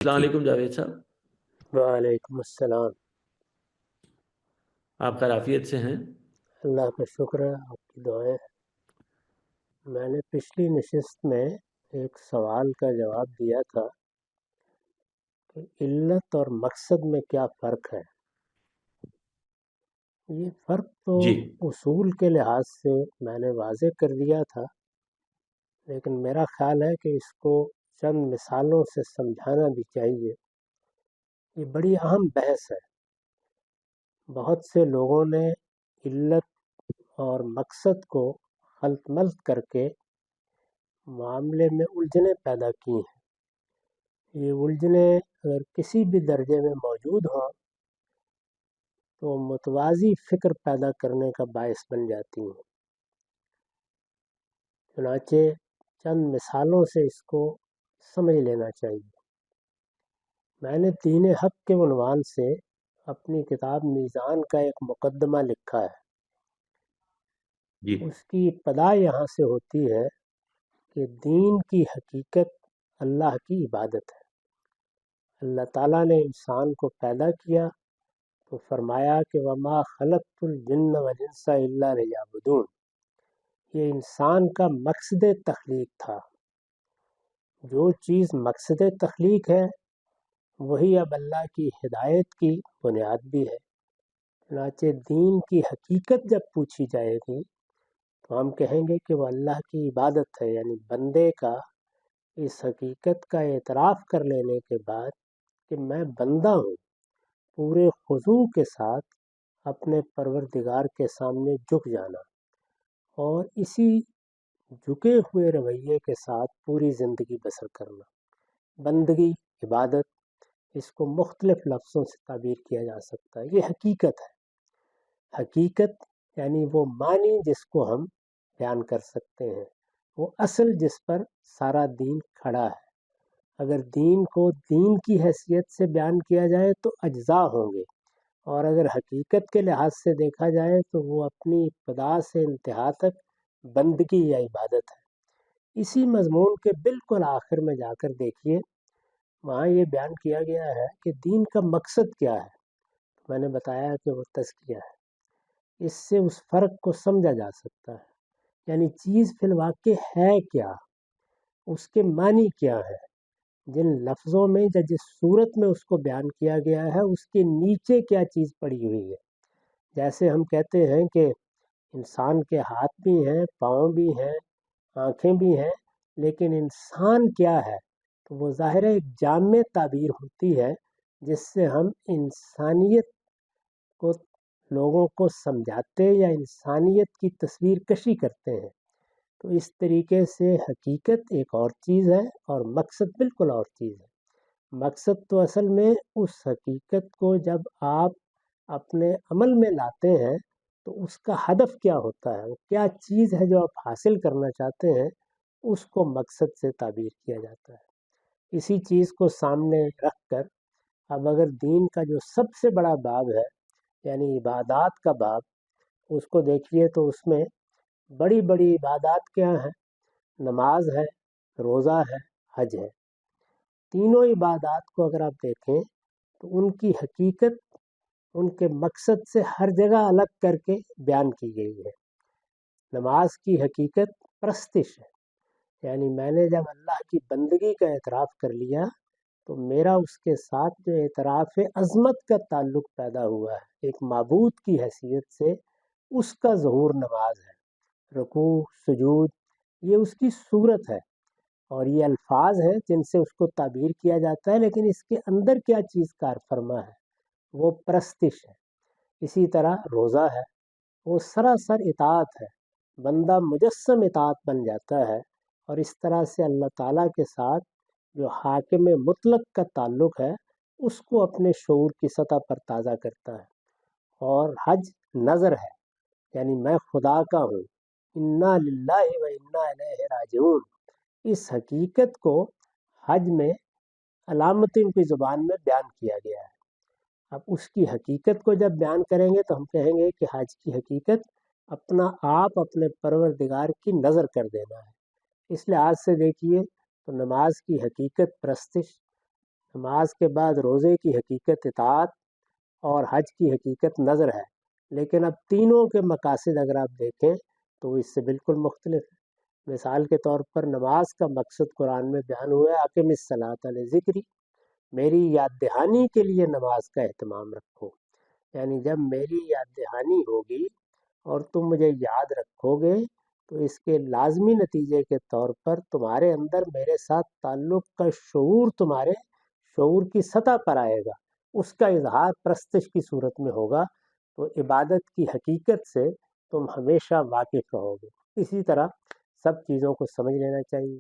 السلام علیکم جاوید صاحب، وعلیکم السلام۔ آپ خیریت سے ہیں؟ اللہ کا شکر ہے، آپ کی دعائیں۔ میں نے پچھلی نشست میں ایک سوال کا جواب دیا تھا کہ علت اور مقصد میں کیا فرق ہے۔ یہ فرق تو جی اصول کے لحاظ سے میں نے واضح کر دیا تھا، لیکن میرا خیال ہے کہ اس کو چند مثالوں سے سمجھانا بھی چاہیے۔ یہ بڑی اہم بحث ہے۔ بہت سے لوگوں نے علت اور مقصد کو خلط ملط کر کے معاملے میں الجھنیں پیدا کی ہیں۔ یہ الجھنیں اگر کسی بھی درجے میں موجود ہوں تو متوازی فکر پیدا کرنے کا باعث بن جاتی ہیں۔ چنانچہ چند مثالوں سے اس کو سمجھ لینا چاہیے۔ میں نے دین حق کے عنوان سے اپنی کتاب میزان کا ایک مقدمہ لکھا ہے۔ جی اس کی ابتدا یہاں سے ہوتی ہے کہ دین کی حقیقت اللہ کی عبادت ہے۔ اللہ تعالیٰ نے انسان کو پیدا کیا تو فرمایا کہ وما خلقت الجن والانس الا لیعبدون۔ یہ انسان کا مقصد تخلیق تھا۔ جو چیز مقصد تخلیق ہے وہی اب اللہ کی ہدایت کی بنیاد بھی ہے۔ چنانچہ دین کی حقیقت جب پوچھی جائے گی تو ہم کہیں گے کہ وہ اللہ کی عبادت ہے، یعنی بندے کا اس حقیقت کا اعتراف کر لینے کے بعد کہ میں بندہ ہوں، پورے خضوع کے ساتھ اپنے پروردگار کے سامنے جھک جانا اور اسی جھکے ہوئے رویے کے ساتھ پوری زندگی بسر کرنا۔ بندگی، عبادت، اس کو مختلف لفظوں سے تعبیر کیا جا سکتا ہے۔ یہ حقیقت ہے۔ حقیقت یعنی وہ معنی جس کو ہم بیان کر سکتے ہیں، وہ اصل جس پر سارا دین کھڑا ہے۔ اگر دین کو دین کی حیثیت سے بیان کیا جائے تو اجزاء ہوں گے، اور اگر حقیقت کے لحاظ سے دیکھا جائے تو وہ اپنی ابتدا سے انتہا تک بندگی یا عبادت ہے۔ اسی مضمون کے بالکل آخر میں جا کر دیکھیے، وہاں یہ بیان کیا گیا ہے کہ دین کا مقصد کیا ہے۔ میں نے بتایا کہ وہ تزکیہ ہے۔ اس سے اس فرق کو سمجھا جا سکتا ہے، یعنی چیز فی الواقع ہے کیا، اس کے معنی کیا ہے، جن لفظوں میں یا جس صورت میں اس کو بیان کیا گیا ہے اس کے نیچے کیا چیز پڑی ہوئی ہے۔ جیسے ہم کہتے ہیں کہ انسان کے ہاتھ بھی ہیں، پاؤں بھی ہیں، آنکھیں بھی ہیں، لیکن انسان کیا ہے؟ تو وہ ظاہر ایک جامع تعبیر ہوتی ہے جس سے ہم انسانیت کو لوگوں کو سمجھاتے یا انسانیت کی تصویر کشی کرتے ہیں۔ تو اس طریقے سے حقیقت ایک اور چیز ہے اور مقصد بالکل اور چیز ہے۔ مقصد تو اصل میں اس حقیقت کو جب آپ اپنے عمل میں لاتے ہیں تو اس کا ہدف کیا ہوتا ہے، وہ کیا چیز ہے جو آپ حاصل کرنا چاہتے ہیں، اس کو مقصد سے تعبیر کیا جاتا ہے۔ اسی چیز کو سامنے رکھ کر اب اگر دین کا جو سب سے بڑا باب ہے یعنی عبادات کا باب، اس کو دیکھیے تو اس میں بڑی بڑی عبادات کیا ہیں؟ نماز ہے، روزہ ہے، حج ہے۔ تینوں عبادات کو اگر آپ دیکھیں تو ان کی حقیقت ان کے مقصد سے ہر جگہ الگ کر کے بیان کی گئی ہے۔ نماز کی حقیقت پرستش ہے، یعنی میں نے جب اللہ کی بندگی کا اعتراف کر لیا تو میرا اس کے ساتھ جو اعتراف عظمت کا تعلق پیدا ہوا ہے، ایک معبود کی حیثیت سے اس کا ظہور نماز ہے۔ رکوع، سجود، یہ اس کی صورت ہے اور یہ الفاظ ہیں جن سے اس کو تعبیر کیا جاتا ہے، لیکن اس کے اندر کیا چیز کار فرما ہے، وہ پرستش ہے۔ اسی طرح روزہ ہے، وہ سراسر اطاعت ہے، بندہ مجسم اطاعت بن جاتا ہے اور اس طرح سے اللہ تعالیٰ کے ساتھ جو حاکم مطلق کا تعلق ہے اس کو اپنے شعور کی سطح پر تازہ کرتا ہے۔ اور حج نظر ہے، یعنی میں خدا کا ہوں، انا للہ و انا الیہ راجعون۔ اس حقیقت کو حج میں علامتوں کی زبان میں بیان کیا گیا ہے۔ اب اس کی حقیقت کو جب بیان کریں گے تو ہم کہیں گے کہ حج کی حقیقت اپنا آپ اپنے پروردگار کی نظر کر دینا ہے۔ اس لحاظ سے دیکھیے تو نماز کی حقیقت پرستش، نماز کے بعد روزے کی حقیقت اطاعت اور حج کی حقیقت نظر ہے، لیکن اب تینوں کے مقاصد اگر آپ دیکھیں تو وہ اس سے بالکل مختلف ہے۔ مثال کے طور پر نماز کا مقصد قرآن میں بیان ہوا ہے، اقم الصلاۃ لذکری، میری یاد دہانی کے لیے نماز کا اہتمام رکھو۔ یعنی جب میری یاد دہانی ہوگی اور تم مجھے یاد رکھو گے تو اس کے لازمی نتیجے کے طور پر تمہارے اندر میرے ساتھ تعلق کا شعور تمہارے شعور کی سطح پر آئے گا، اس کا اظہار پرستش کی صورت میں ہوگا، تو عبادت کی حقیقت سے تم ہمیشہ واقف رہو گے۔ اسی طرح سب چیزوں کو سمجھ لینا چاہیے۔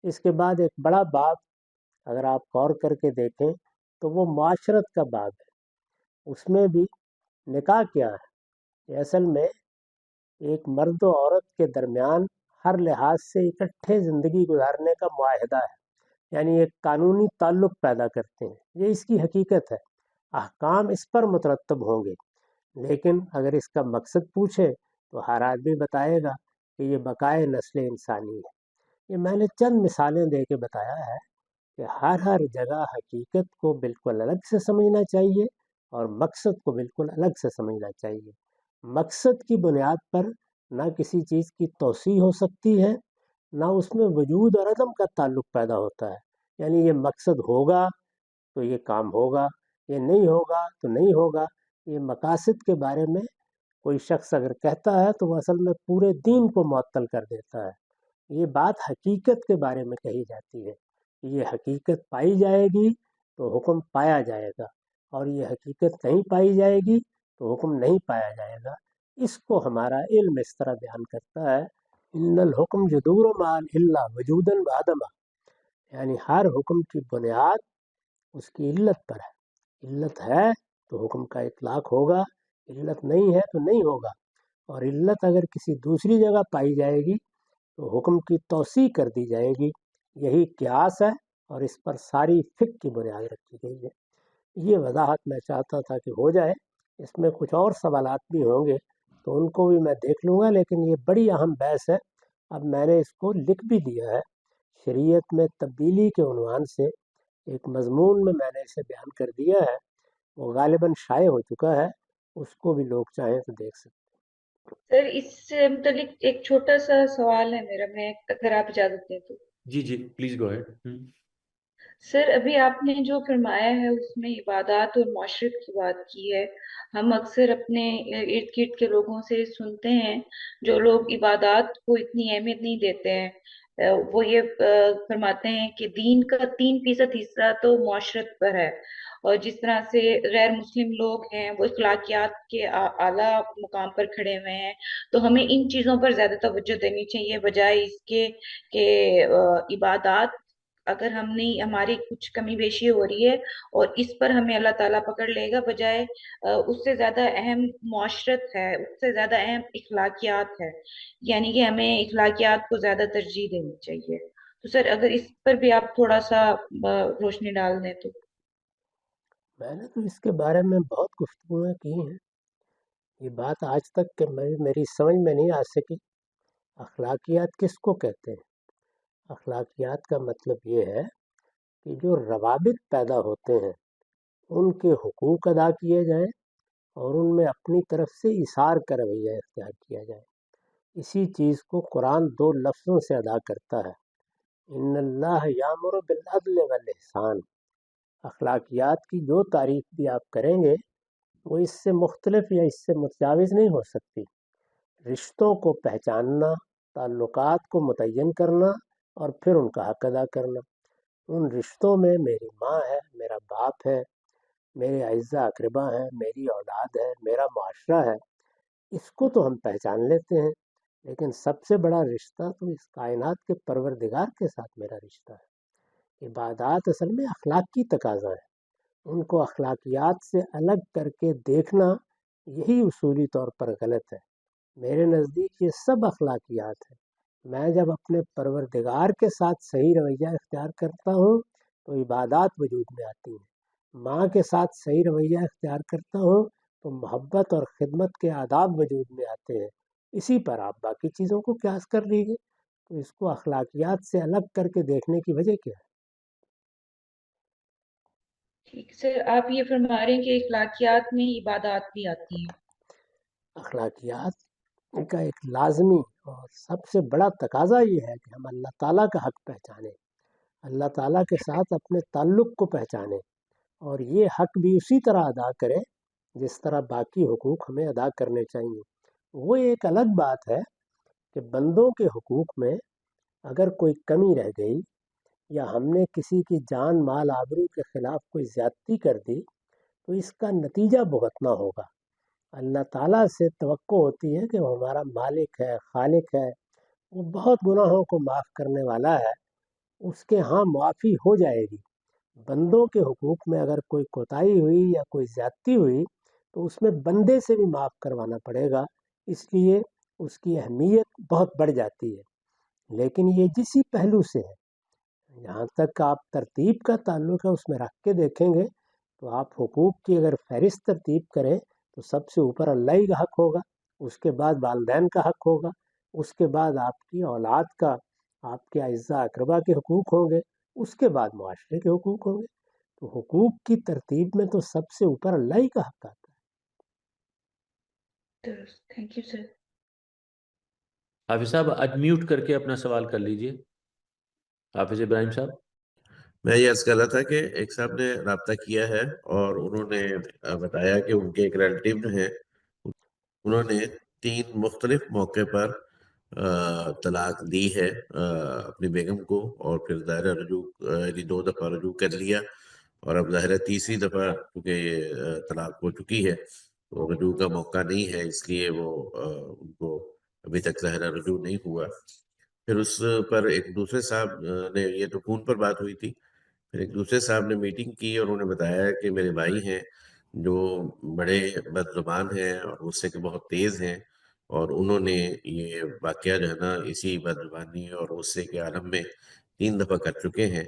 اس کے بعد ایک بڑا باب اگر آپ غور کر کے دیکھیں تو وہ معاشرت کا باب ہے۔ اس میں بھی نکاح کیا ہے؟ یہ اصل میں ایک مرد و عورت کے درمیان ہر لحاظ سے اکٹھے زندگی گزارنے کا معاہدہ ہے، یعنی ایک قانونی تعلق پیدا کرتے ہیں، یہ اس کی حقیقت ہے۔ احکام اس پر مترتب ہوں گے، لیکن اگر اس کا مقصد پوچھے تو ہر آدمی بتائے گا کہ یہ بقائے نسل انسانی ہے۔ یہ میں نے چند مثالیں دے کے بتایا ہے کہ ہر جگہ حقیقت کو بالکل الگ سے سمجھنا چاہیے اور مقصد کو بالکل الگ سے سمجھنا چاہیے۔ مقصد کی بنیاد پر نہ کسی چیز کی توسیع ہو سکتی ہے، نہ اس میں وجود اور عدم کا تعلق پیدا ہوتا ہے۔ یعنی یہ مقصد ہوگا تو یہ کام ہوگا، یہ نہیں ہوگا تو نہیں ہوگا۔ یہ مقاصد کے بارے میں کوئی شخص اگر کہتا ہے تو وہ اصل میں پورے دین کو معطل کر دیتا ہے۔ یہ بات حقیقت کے بارے میں کہی جاتی ہے کہ یہ حقیقت پائی جائے گی تو حکم پایا جائے گا، اور یہ حقیقت نہیں پائی جائے گی تو حکم نہیں پایا جائے گا۔ اس کو ہمارا علم اس طرح بیان کرتا ہے، ان الحکم جدور مال اللہ وجوداً و عدما، یعنی ہر حکم کی بنیاد اس کی علت پر ہے۔ علت ہے تو حکم کا اطلاق ہوگا، علت نہیں ہے تو نہیں ہوگا، اور علت اگر کسی دوسری جگہ پائی جائے گی تو حکم کی توسیع کر دی جائے گی۔ یہی قیاس ہے اور اس پر ساری فقہ کی بنیاد رکھی گئی ہے۔ یہ وضاحت میں چاہتا تھا کہ ہو جائے۔ اس میں کچھ اور سوالات بھی ہوں گے تو ان کو بھی میں دیکھ لوں گا، لیکن یہ بڑی اہم بحث ہے۔ اب میں نے اس کو لکھ بھی دیا ہے، شریعت میں تبدیلی کے عنوان سے ایک مضمون میں نے اسے بیان کر دیا ہے، وہ غالباً شائع ہو چکا ہے، اس کو بھی لوگ چاہیں تو دیکھ سکتے سر اس سے متعلق ایک چھوٹا سا سوال ہے میرا، میں اگر آپ اجازت دیں تو۔ جی جی پلیز گو اہیڈ۔ سر ابھی آپ نے جو فرمایا ہے اس میں عبادات اور معاشرت کی بات کی ہے۔ ہم اکثر اپنے ارد گرد کے لوگوں سے سنتے ہیں جو لوگ عبادات کو اتنی اہمیت نہیں دیتے ہیں، وہ یہ فرماتے ہیں کہ دین کا 3% حصہ تو معاشرت پر ہے، اور جس طرح سے غیر مسلم لوگ ہیں وہ اخلاقیات کے اعلیٰ مقام پر کھڑے ہوئے ہیں، تو ہمیں ان چیزوں پر زیادہ توجہ دینی چاہیے بجائے اس کے کہ عبادات اگر ہم نہیں، ہماری کچھ کمی بیشی ہو رہی ہے اور اس پر ہمیں اللہ تعالیٰ پکڑ لے گا، بجائے اس سے زیادہ اہم معاشرت ہے، اس سے زیادہ اہم اخلاقیات ہے، یعنی کہ ہمیں اخلاقیات کو زیادہ ترجیح دینی چاہیے۔ تو سر اگر اس پر بھی آپ تھوڑا سا روشنی ڈال دیں تو۔ میں نے تو اس کے بارے میں بہت گفتگویں کی ہیں، یہ بات آج تک کہ میری سمجھ میں نہیں آ سکی اخلاقیات کس کو کہتے ہیں۔ اخلاقیات کا مطلب یہ ہے کہ جو روابط پیدا ہوتے ہیں ان کے حقوق ادا کیے جائیں اور ان میں اپنی طرف سے ایثار کا رویہ اختیار کیا جائے۔ اسی چیز کو قرآن 2 لفظوں سے ادا کرتا ہے، ان اللہ یامر بالعدل والاحسان۔ اخلاقیات کی جو تعریف بھی آپ کریں گے وہ اس سے مختلف یا اس سے متجاوز نہیں ہو سکتی۔ رشتوں کو پہچاننا، تعلقات کو متعین کرنا اور پھر ان کا حق ادا کرنا۔ ان رشتوں میں میری ماں ہے، میرا باپ ہے، میرے اعزا اقربا ہیں، میری اولاد ہے، میرا معاشرہ ہے، اس کو تو ہم پہچان لیتے ہیں، لیکن سب سے بڑا رشتہ تو اس کائنات کے پروردگار کے ساتھ میرا رشتہ ہے۔ عبادات اصل میں اخلاق کی تقاضا ہے، ان کو اخلاقیات سے الگ کر کے دیکھنا یہی اصولی طور پر غلط ہے۔ میرے نزدیک یہ سب اخلاقیات ہیں۔ میں جب اپنے پروردگار کے ساتھ صحیح رویہ اختیار کرتا ہوں تو عبادات وجود میں آتی ہیں، ماں کے ساتھ صحیح رویہ اختیار کرتا ہوں تو محبت اور خدمت کے آداب وجود میں آتے ہیں۔ اسی پر آپ باقی چیزوں کو قیاس کر لیجیے، تو اس کو اخلاقیات سے الگ کر کے دیکھنے کی وجہ کیا ہے؟ ٹھیک سر، آپ یہ فرما رہے ہیں کہ اخلاقیات میں عبادات بھی آتی ہیں؟ اخلاقیات کا ایک لازمی اور سب سے بڑا تقاضا یہ ہے کہ ہم اللہ تعالیٰ کا حق پہچانیں، اللہ تعالیٰ کے ساتھ اپنے تعلق کو پہچانیں، اور یہ حق بھی اسی طرح ادا کریں جس طرح باقی حقوق ہمیں ادا کرنے چاہیے۔ وہ ایک الگ بات ہے کہ بندوں کے حقوق میں اگر کوئی کمی رہ گئی یا ہم نے کسی کی جان مال آبرو کے خلاف کوئی زیادتی کر دی تو اس کا نتیجہ بھگتنا ہوگا۔ اللہ تعالیٰ سے توقع ہوتی ہے کہ وہ ہمارا مالک ہے، خالق ہے، وہ بہت گناہوں کو معاف کرنے والا ہے، اس کے ہاں معافی ہو جائے گی۔ بندوں کے حقوق میں اگر کوئی کوتاہی ہوئی یا کوئی زیادتی ہوئی تو اس میں بندے سے بھی معاف کروانا پڑے گا، اس لیے اس کی اہمیت بہت بڑھ جاتی ہے۔ لیکن یہ جسی پہلو سے ہے، جہاں تک آپ ترتیب کا تعلق ہے اس میں رکھ کے دیکھیں گے تو آپ حقوق کی اگر فہرست ترتیب کریں تو سب سے اوپر اللہ ہی کا حق ہوگا، اس کے بعد والدین کا حق ہوگا، اس کے بعد آپ کی اولاد کا، آپ کے اعزاء اقربا کے حقوق ہوں گے، اس کے بعد معاشرے کے حقوق ہوں گے۔ تو حقوق کی ترتیب میں تو سب سے اوپر اللہ ہی کا حق آتا درست، تھینک یو سر۔ حافظ صاحب انمیوٹ کر کے اپنا سوال کر لیجئے، حافظ ابراہیم صاحب۔ میں یہ عرض کر رہا تھا کہ ایک صاحب نے رابطہ کیا ہے اور انہوں نے بتایا کہ ان کے ایک ریلیٹیو جو ہیں انہوں نے 3 مختلف موقع پر طلاق دی ہے اپنی بیگم کو، اور پھر ظاہر رجوع 2 دفعہ رجوع کر لیا، اور اب ظاہر تیسری دفعہ کیونکہ یہ طلاق ہو چکی ہے تو رجوع کا موقع نہیں ہے، اس لیے وہ ان کو ابھی تک ظاہر رجوع نہیں ہوا۔ پھر اس پر ایک دوسرے صاحب نے، یہ تو فون پر بات ہوئی تھی، پھر ایک دوسرے صاحب نے میٹنگ کی اور انہوں نے بتایا کہ میرے بھائی ہیں جو بڑے بد زبان ہیں اور غصے کے بہت تیز ہیں، اور انہوں نے یہ واقعہ جو ہے نا اسی بد زبانی اور غصے کے عالم میں 3 دفعہ کر چکے ہیں،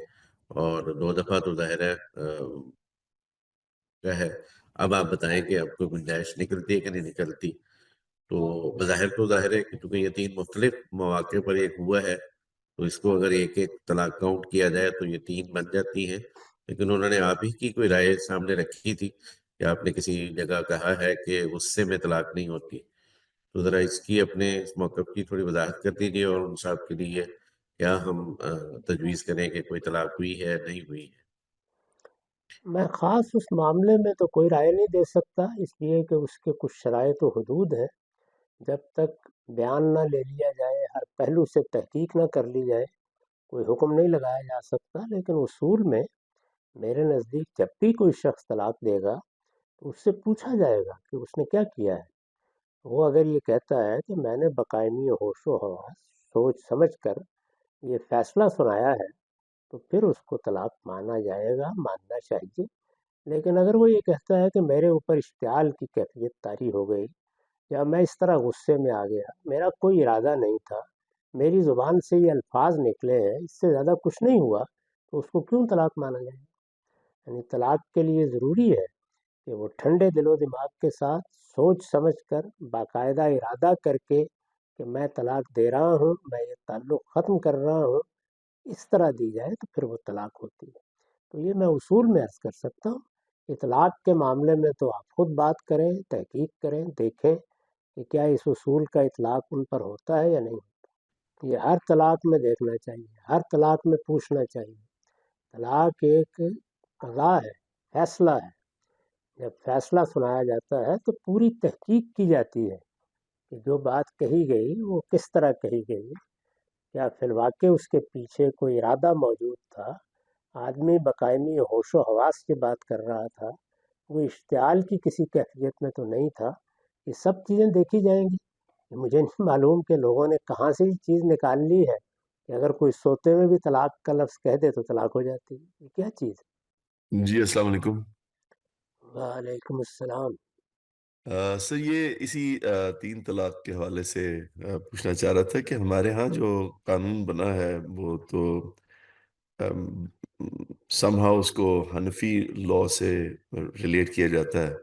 اور 2 دفعہ تو ظاہر ہے کیا ہے۔ اب آپ بتائیں کہ اب کوئی گنجائش نکلتی ہے کہ نہیں نکلتی؟ تو بظاہر تو ظاہر ہے کہ چونکہ یہ 3 مختلف مواقع پر ایک ہوا ہے تو اس کو اگر ایک ایک طلاق کاؤنٹ کیا جائے تو یہ 3 بن جاتی ہیں، لیکن انہوں نے آپ ہی کی کوئی رائے سامنے رکھی تھی کہ آپ نے کسی جگہ کہا ہے کہ غصے میں طلاق نہیں ہوتی، تو ذرا اس کی اپنے اس موقف کی تھوڑی وضاحت کر دیجیے، اور ان صاحب کے لیے کیا ہم تجویز کریں کہ کوئی طلاق ہوئی ہے نہیں ہوئی ہے۔ میں خاص اس معاملے میں تو کوئی رائے نہیں دے سکتا، اس لیے کہ اس کے کچھ شرائط و حدود ہیں۔ جب تک بیان نہ لے لیا جائے، ہر پہلو سے تحقیق نہ کر لی جائے، کوئی حکم نہیں لگایا جا سکتا۔ لیکن اصول میں میرے نزدیک جب بھی کوئی شخص طلاق دے گا تو اس سے پوچھا جائے گا کہ اس نے کیا کیا ہے۔ وہ اگر یہ کہتا ہے کہ میں نے بقائمی ہوش و حواس سوچ سمجھ کر یہ فیصلہ سنایا ہے تو پھر اس کو طلاق مانا جائے گا، ماننا چاہیے۔ لیکن اگر وہ یہ کہتا ہے کہ میرے اوپر اشتعال کی کیفیت طاری ہو گئی، یا میں اس طرح غصے میں آ گیا، میرا کوئی ارادہ نہیں تھا، میری زبان سے یہ الفاظ نکلے ہیں، اس سے زیادہ کچھ نہیں ہوا، تو اس کو کیوں طلاق مانا جائے؟ یعنی طلاق کے لیے ضروری ہے کہ وہ ٹھنڈے دل و دماغ کے ساتھ سوچ سمجھ کر باقاعدہ ارادہ کر کے کہ میں طلاق دے رہا ہوں، میں یہ تعلق ختم کر رہا ہوں، اس طرح دی جائے تو پھر وہ طلاق ہوتی ہے۔ تو یہ میں اصول میں عرض کر سکتا ہوں۔ اطلاق کے معاملے میں تو آپ خود بات کریں، تحقیق کریں، دیکھیں کہ کیا اس اصول کا اطلاق ان پر ہوتا ہے یا نہیں ہوتا۔ یہ ہر طلاق میں دیکھنا چاہیے، ہر طلاق میں پوچھنا چاہیے۔ طلاق ایک قضا ہے، فیصلہ ہے۔ جب فیصلہ سنایا جاتا ہے تو پوری تحقیق کی جاتی ہے کہ جو بات کہی گئی وہ کس طرح کہی گئی، کیا فی الواقع اس کے پیچھے کوئی ارادہ موجود تھا، آدمی بقائمی ہوش و حواس کی بات کر رہا تھا، وہ اشتعال کی کسی کیفیت میں تو نہیں تھا۔ یہ سب چیزیں دیکھی جائیں گی۔ مجھے نہیں معلوم کہ لوگوں نے کہاں سے یہ چیز نکال لی ہے کہ اگر کوئی سوتے میں بھی طلاق کا لفظ کہہ دے تو طلاق ہو جاتی ہے۔ یہ کیا چیز ہے؟ جی السلام علیکم۔ وعلیکم السلام۔ سر یہ اسی 3 طلاق کے حوالے سے پوچھنا چاہ رہا تھا کہ ہمارے ہاں جو قانون بنا ہے وہ تو سم ہاؤ اس کو حنفی لاء سے ریلیٹ کیا جاتا ہے۔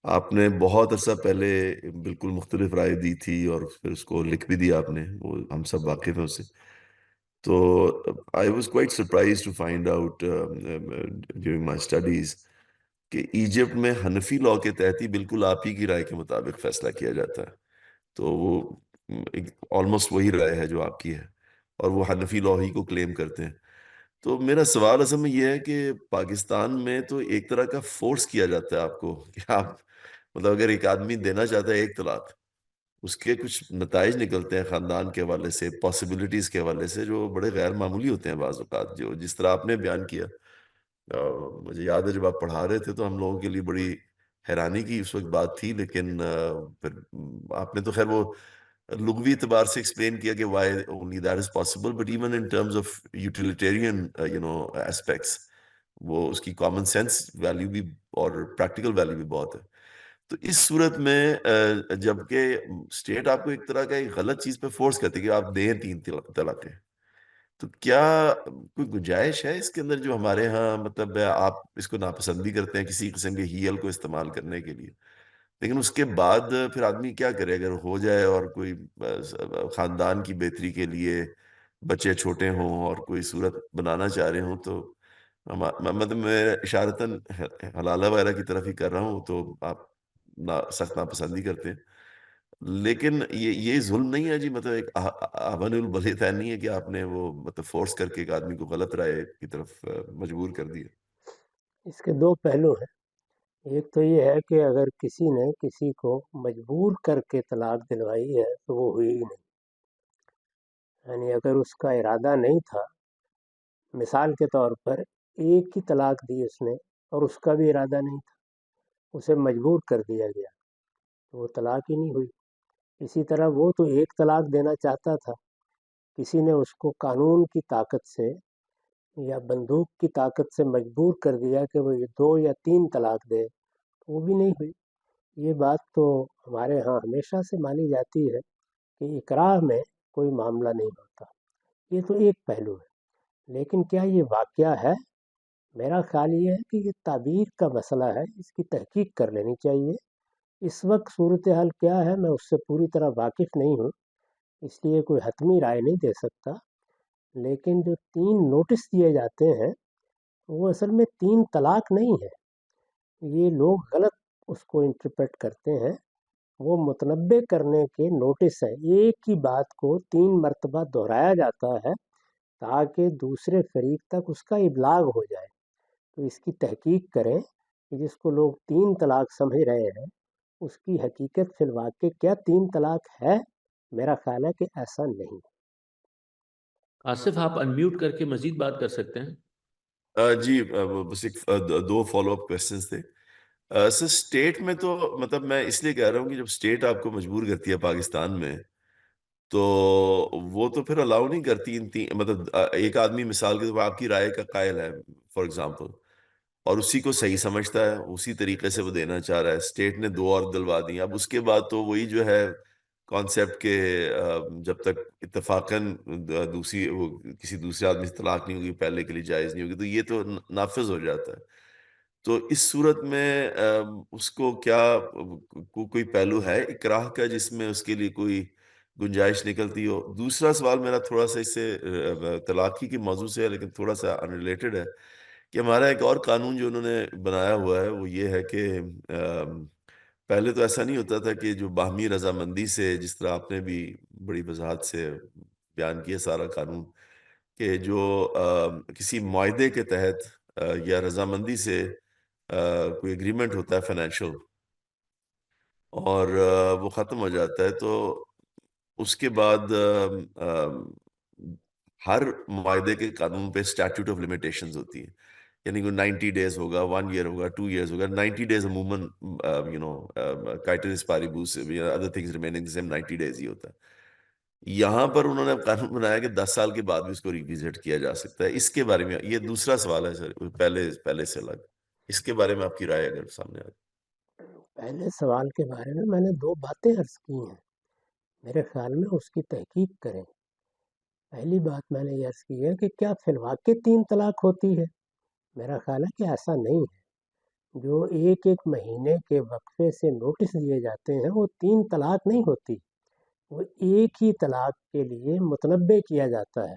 آپ نے بہت عرصہ پہلے بالکل مختلف رائے دی تھی اور پھر اس کو لکھ بھی دیا آپ نے، وہ ہم سب واقف ہیں اس سے۔ تو I was quite surprised to find out during my studies کہ ایجپٹ میں حنفی لاء کے تحت ہی بالکل آپ ہی کی رائے کے مطابق فیصلہ کیا جاتا ہے. تو وہ آلموسٹ وہی رائے ہے جو آپ کی ہے، اور وہ حنفی لاء ہی کو کلیم کرتے ہیں. تو میرا سوال اصل میں یہ ہے کہ پاکستان میں تو ایک طرح کا فورس کیا جاتا ہے آپ کو کہ آپ مطلب اگر ایک آدمی دینا چاہتا ہے ایک طلاق، اس کے کچھ نتائج نکلتے ہیں خاندان کے حوالے سے، پاسبلٹیز کے حوالے سے، جو بڑے غیر معمولی ہوتے ہیں بعض اوقات. جو جس طرح آپ نے بیان کیا، مجھے یاد ہے جب آپ پڑھا رہے تھے تو ہم لوگوں کے لیے بڑی حیرانی کی اس وقت بات تھی، لیکن پھر آپ نے تو خیر وہ لغوی اعتبار سے ایکسپلین کیا کہ why only that is possible, but even in terms of utilitarian aspects, وہ اس کی کامن سینس ویلیو بھی اور پریکٹیکل ویلیو بھی بہت ہے. تو اس صورت میں جبکہ اسٹیٹ آپ کو ایک طرح کا ایک غلط چیز پہ فورس کرتی ہے کہ آپ دیں 3 طلاقیں، تو کیا کوئی گنجائش ہے اس کے اندر جو ہمارے ہاں مطلب آپ اس کو ناپسند بھی کرتے ہیں کسی قسم کے ہیل کو استعمال کرنے کے لیے، لیکن اس کے بعد پھر آدمی کیا کرے اگر ہو جائے اور کوئی خاندان کی بہتری کے لیے بچے چھوٹے ہوں اور کوئی صورت بنانا چاہ رہے ہوں، تو مطلب میں اشارتاً حلالہ وغیرہ کی طرف ہی کر رہا ہوں، تو آپ سخت ناپسندی کرتے ہیں. لیکن یہ ظلم نہیں ہے جی، مطلب ایک احوال البلیغ نہیں ہے کہ آپ نے وہ مطلب فورس کر کے ایک آدمی کو غلط رائے کی طرف مجبور کر دیا. اس کے دو پہلو ہیں. ایک تو یہ ہے کہ اگر کسی نے کسی کو مجبور کر کے طلاق دلوائی ہے تو وہ ہوئی ہی نہیں. یعنی اگر اس کا ارادہ نہیں تھا، مثال کے طور پر ایک ہی طلاق دی اس نے اور اس کا بھی ارادہ نہیں تھا، اسے مجبور کر دیا گیا، تو وہ طلاق ہی نہیں ہوئی. اسی طرح وہ تو ایک طلاق دینا چاہتا تھا، کسی نے اس کو قانون کی طاقت سے یا بندوق کی طاقت سے مجبور کر دیا کہ وہ 2 یا 3 طلاق دے، تو وہ بھی نہیں ہوئی. یہ بات تو ہمارے ہاں ہمیشہ سے مانی جاتی ہے کہ اکراہ میں کوئی معاملہ نہیں ہوتا. یہ تو ایک پہلو ہے. لیکن کیا یہ واقعہ ہے؟ میرا خیال یہ ہے کہ یہ تعبیر کا مسئلہ ہے، اس کی تحقیق کر لینی چاہیے. اس وقت صورتحال کیا ہے میں اس سے پوری طرح واقف نہیں ہوں، اس لیے کوئی حتمی رائے نہیں دے سکتا. لیکن جو 3 نوٹس دیے جاتے ہیں وہ اصل میں 3 طلاق نہیں ہے. یہ لوگ غلط اس کو انٹرپریٹ کرتے ہیں. وہ متنبع کرنے کے نوٹس ہیں. ایک ہی بات کو 3 مرتبہ دہرایا جاتا ہے تاکہ دوسرے فریق تک اس کا ابلاغ ہو جائے. تو اس کی تحقیق کریں کہ جس کو لوگ 3 طلاق سمجھ رہے ہیں اس کی حقیقت فی الواقع کیا 3 طلاق ہے؟ میرا خیال ہے کہ ایسا نہیں. آصف آپ انمیوٹ کر کے مزید بات کر سکتے ہیں. جی بس ایک 2 فالو اپ کویسچنز تھے. سر اسٹیٹ میں تو مطلب میں اس لیے کہہ رہا ہوں کہ جب اسٹیٹ آپ کو مجبور کرتی ہے پاکستان میں، تو وہ تو پھر الاؤ نہیں کرتی مطلب ایک آدمی مثال کے طور پر آپ کی رائے کا قائل ہے فار ایگزامپل، اور اسی کو صحیح سمجھتا ہے، اسی طریقے سے وہ دینا چاہ رہا ہے، اسٹیٹ نے 2 اور دلوا دی. اب اس کے بعد تو وہی جو ہے کانسیپٹ کے جب تک اتفاقاً کسی دوسرے آدمی سے طلاق نہیں ہوگی پہلے کے لیے جائز نہیں ہوگی، تو یہ تو نافذ ہو جاتا ہے. تو اس صورت میں اس کو کیا کوئی پہلو ہے اکراہ کا جس میں اس کے لیے کوئی گنجائش نکلتی ہو؟ دوسرا سوال میرا تھوڑا سا اس سے طلاقی کے موضوع سے ہے لیکن تھوڑا سا انریلیٹڈ ہے، کہ ہمارا ایک اور قانون جو انہوں نے بنایا ہوا ہے وہ یہ ہے کہ پہلے تو ایسا نہیں ہوتا تھا کہ جو باہمی رضامندی سے، جس طرح آپ نے بھی بڑی وضاحت سے بیان کیا سارا قانون، کہ جو کسی معاہدے کے تحت یا رضامندی سے کوئی اگریمنٹ ہوتا ہے فائنینشیل اور وہ ختم ہو جاتا ہے، تو اس کے بعد ہر معاہدے کے قانون پہ اسٹیچوٹ آف لمیٹیشنز ہوتی ہیں. یعنی کوئی 90 ڈیز ہوگا، 1 ایئر ہوگا، 2 ایئرز ہوگا. 90 ڈیز عموماً کائٹرس پاریبوس other things remaining same 90 days ہی ہوتا ہے. یہاں پر انہوں نے قانون بنایا کہ 10 سال کے بعد بھی اس کو ریویزٹ کیا جا سکتا ہے. اس کے بارے میں یہ دوسرا سوال ہے سر، پہلے سے الگ. اس کے بارے میں آپ کی رائے اگر سامنے آئے. پہلے سوال کے بارے میں نے 2 باتیں عرض کی ہیں، میرے خیال میں اس کی تحقیق کریں. پہلی بات میں نے یہ عرض کی ہے کہ کیا فی الواقع 3 طلاق ہوتی ہے؟ میرا خیال ہے کہ ایسا نہیں ہے. جو ایک مہینے کے وقفے سے نوٹس دیے جاتے ہیں وہ 3 طلاق نہیں ہوتی، وہ ایک ہی طلاق کے لیے متنبع کیا جاتا ہے.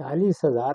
40,000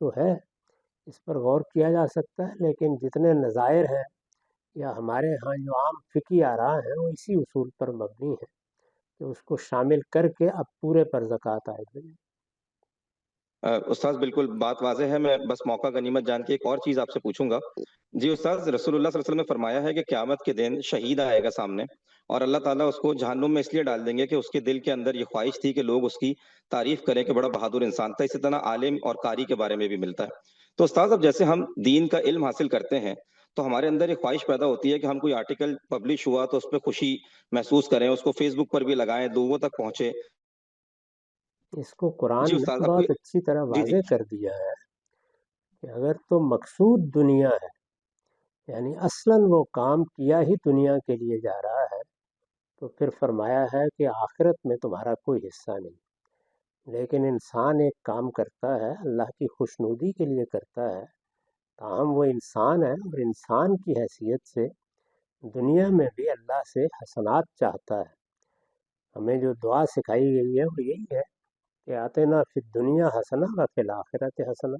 تو ہے، اس پر غور کیا جا سکتا ہے، لیکن جتنے نظائر ہیں یا ہمارے ہاں جو عام فقہی آراء ہیں وہ اسی اصول پر مبنی ہیں کہ اس کو شامل کر کے اب پورے پر زکوٰۃ عائد ہو جائے۔ استاذ بالکل بات واضح ہے، میں بس موقع غنیمت جان کے ایک اور چیز آپ سے پوچھوں گا۔ جی استاذ، رسول اللہ صلی اللہ علیہ وسلم نے فرمایا ہے کہ قیامت کے دن شہید آئے گا سامنے، اور اللہ تعالیٰ اس کو جہنم میں اس لیے ڈال دیں گے کہ اس کے دل کے اندر یہ خواہش تھی کہ لوگ اس کی تعریف کریں کہ بڑا بہادر انسان تھا۔ اسی طرح عالم اور قاری کے بارے میں بھی ملتا ہے۔ تو استاذ اب جیسے ہم دین کا علم حاصل کرتے ہیں تو ہمارے اندر ایک خواہش پیدا ہوتی ہے کہ ہم کوئی آرٹیکل پبلش ہوا تو اس پہ خوشی محسوس کریں، اس کو فیس بک پر بھی لگائیں، لوگوں تک پہنچے۔ اس کو قرآن جی نے استاذ، اب کوئی بہت اچھی طرح جی جی واضح کر دیا ہے کہ اگر تو مقصود دنیا ہے، یعنی اصلاً وہ کام کیا ہی دنیا کے لیے جا رہا ہے، تو پھر فرمایا ہے کہ آخرت میں تمہارا کوئی حصہ نہیں۔ لیکن انسان ایک کام کرتا ہے اللہ کی خوشنودی کے لیے کرتا ہے، تاہم وہ انسان ہے اور انسان کی حیثیت سے دنیا میں بھی اللہ سے حسنات چاہتا ہے۔ ہمیں جو دعا سکھائی گئی ہے وہ یہی ہے کہ آتنا فی الدنیا حسنہ و فی الآخرت حسنہ۔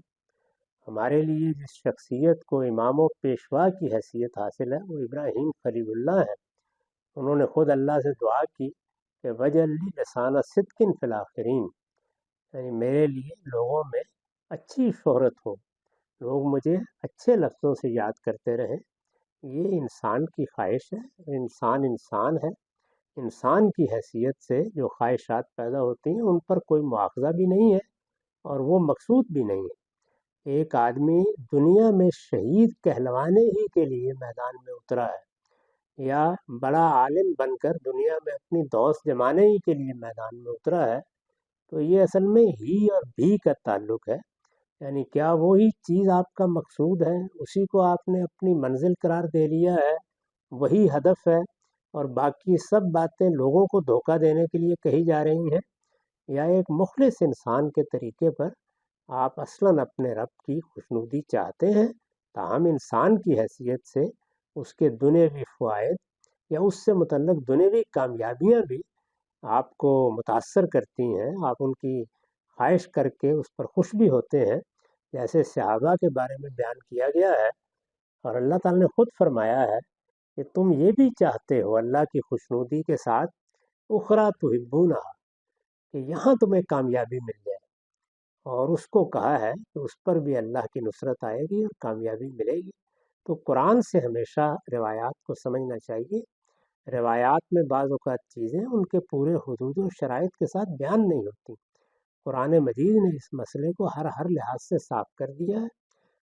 ہمارے لیے جس شخصیت کو امام و پیشوا کی حیثیت حاصل ہے وہ ابراہیم خلیل اللہ ہے۔ انہوں نے خود اللہ سے دعا کی کہ وجعل لی لسان صدق فی الآخرین، یعنی میرے لیے لوگوں میں اچھی شہرت ہو، لوگ مجھے اچھے لفظوں سے یاد کرتے رہیں۔ یہ انسان کی خواہش ہے، انسان ہے، انسان کی حیثیت سے جو خواہشات پیدا ہوتی ہیں ان پر کوئی مواخذہ بھی نہیں ہے اور وہ مقصود بھی نہیں ہے۔ ایک آدمی دنیا میں شہید کہلوانے ہی کے لیے میدان میں اترا ہے یا بڑا عالم بن کر دنیا میں اپنی دوست جمانے ہی کے لیے میدان میں اترا ہے، تو یہ اصل میں ہی اور بھی کا تعلق ہے۔ یعنی کیا وہی چیز آپ کا مقصود ہے، اسی کو آپ نے اپنی منزل قرار دے لیا ہے، وہی ہدف ہے، اور باقی سب باتیں لوگوں کو دھوکہ دینے کے لیے کہی جا رہی ہیں، یا ایک مخلص انسان کے طریقے پر آپ اصلاً اپنے رب کی خوشنودی چاہتے ہیں، تاہم انسان کی حیثیت سے اس کے دنیوی فوائد یا اس سے متعلق دنیوی کامیابیاں بھی آپ کو متاثر کرتی ہیں، آپ ان کی خواہش کر کے اس پر خوش بھی ہوتے ہیں، جیسے صحابہ کے بارے میں بیان کیا گیا ہے۔ اور اللہ تعالیٰ نے خود فرمایا ہے کہ تم یہ بھی چاہتے ہو اللہ کی خوشنودی کے ساتھ اخرى تحبونہا، کہ یہاں تمہیں کامیابی مل جائے، اور اس کو کہا ہے کہ اس پر بھی اللہ کی نصرت آئے گی اور کامیابی ملے گی۔ تو قرآن سے ہمیشہ روایات کو سمجھنا چاہیے۔ روایات میں بعض اوقات چیزیں ان کے پورے حدود و شرائط کے ساتھ بیان نہیں ہوتی۔ قرآن مجید نے اس مسئلے کو ہر لحاظ سے صاف کر دیا ہے۔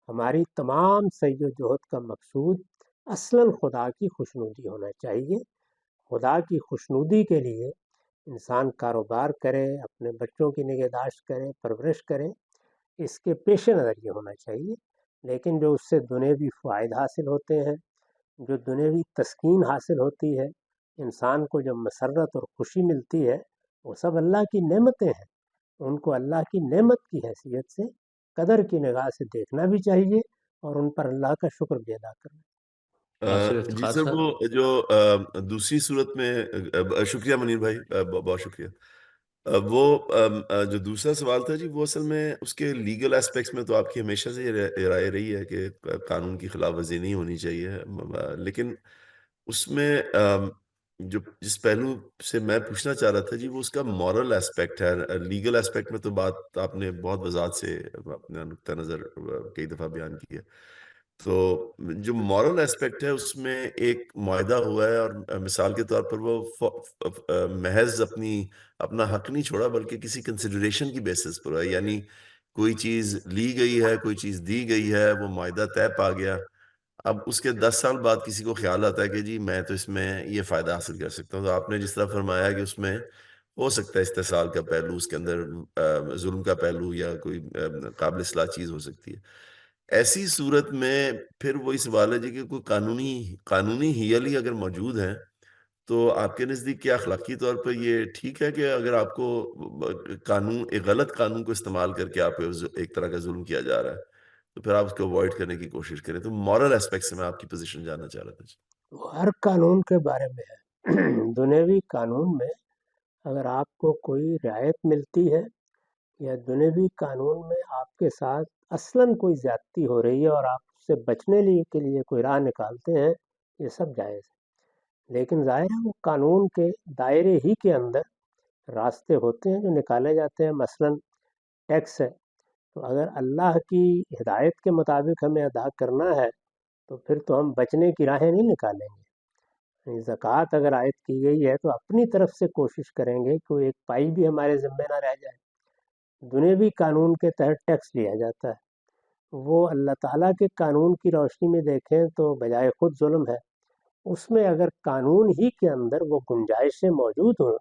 ہماری تمام سعی و جہد کا مقصود اصلاً خدا کی خوشنودی ہونا چاہیے۔ خدا کی خوشنودی کے لیے انسان کاروبار کرے، اپنے بچوں کی نگہداشت کرے، پرورش کرے، اس کے پیش نظر یہ ہونا چاہیے۔ لیکن جو اس سے دنیوی فوائد حاصل ہوتے ہیں، جو دنیوی تسکین حاصل ہوتی ہے، انسان کو جو مسرت اور خوشی ملتی ہے، وہ سب اللہ کی نعمتیں ہیں۔ ان کو اللہ کی نعمت کی حیثیت سے قدر کی نگاہ سے دیکھنا بھی چاہیے اور ان پر اللہ کا شکر بھی ادا کرنا۔ ناصر جی افتخار سر، صاحب، وہ جو دوسری صورت میں شکریہ منیر بھائی، بہت شکریہ۔ وہ جو دوسرا سوال تھا جی، وہ اصل میں اس کے لیگل اسپیکٹس میں تو آپ کی ہمیشہ سے یہ رائے رہی ہے کہ قانون کی خلاف ورزی نہیں ہونی چاہیے، لیکن اس میں جس پہلو سے میں پوچھنا چاہ رہا تھا جی، وہ اس کا مورل اسپیکٹ ہے۔ لیگل اسپیکٹ میں تو بات آپ نے بہت وضاحت سے اپنا نقطہ نظر کئی دفعہ بیان کی ہے۔ تو جو مورل اسپیکٹ ہے اس میں ایک معاہدہ ہوا ہے، اور مثال کے طور پر وہ محض اپنا حق نہیں چھوڑا بلکہ کسی کنسیڈریشن کی بیسس پر ہے، یعنی کوئی چیز لی گئی ہے، کوئی چیز دی گئی ہے، وہ معاہدہ طے پا گیا۔ اب اس کے 10 سال بعد کسی کو خیال آتا ہے کہ جی میں تو اس میں یہ فائدہ حاصل کر سکتا ہوں، تو آپ نے جس طرح فرمایا کہ اس میں ہو سکتا ہے استحصال کا پہلو، اس کے اندر ظلم کا پہلو یا کوئی قابل اصلاح چیز ہو سکتی ہے۔ ایسی صورت میں پھر وہی سوال ہے جی کہ کوئی قانونی ہیل ہی اگر موجود ہیں، تو آپ کے نزدیک کیا اخلاقی طور پر یہ ٹھیک ہے کہ اگر آپ کو ایک غلط قانون کو استعمال کر کے آپ ایک طرح کا ظلم کیا جا رہا ہے، تو پھر آپ اس کو اوائڈ کرنے کی کوشش کریں؟ تو مورل اسپیکٹ سے میں آپ کی پوزیشن جاننا چاہ رہا تھا جی۔ وہ ہر قانون کے بارے میں ہے۔ دنیوی قانون میں اگر آپ کو کوئی رعایت ملتی ہے یا دنیوی قانون میں آپ کے ساتھ اصلاً کوئی زیادتی ہو رہی ہے اور آپ اس سے بچنے کے لیے کوئی راہ نکالتے ہیں، یہ سب جائز ہے۔ لیکن ظاہر ہے وہ قانون کے دائرے ہی کے اندر راستے ہوتے ہیں جو نکالے جاتے ہیں، مثلاً ٹیکس ہے، تو اگر اللہ کی ہدایت کے مطابق ہمیں ادا کرنا ہے تو پھر تو ہم بچنے کی راہیں نہیں نکالیں گے۔ یعنی زکوٰۃ اگر عائد کی گئی ہے تو اپنی طرف سے کوشش کریں گے کہ ایک پائی بھی ہمارے ذمے نہ رہ جائے۔ دنیوی قانون کے تحت ٹیکس لیا جاتا ہے، وہ اللہ تعالیٰ کے قانون کی روشنی میں دیکھیں تو بجائے خود ظلم ہے۔ اس میں اگر قانون ہی کے اندر وہ گنجائشیں موجود ہوں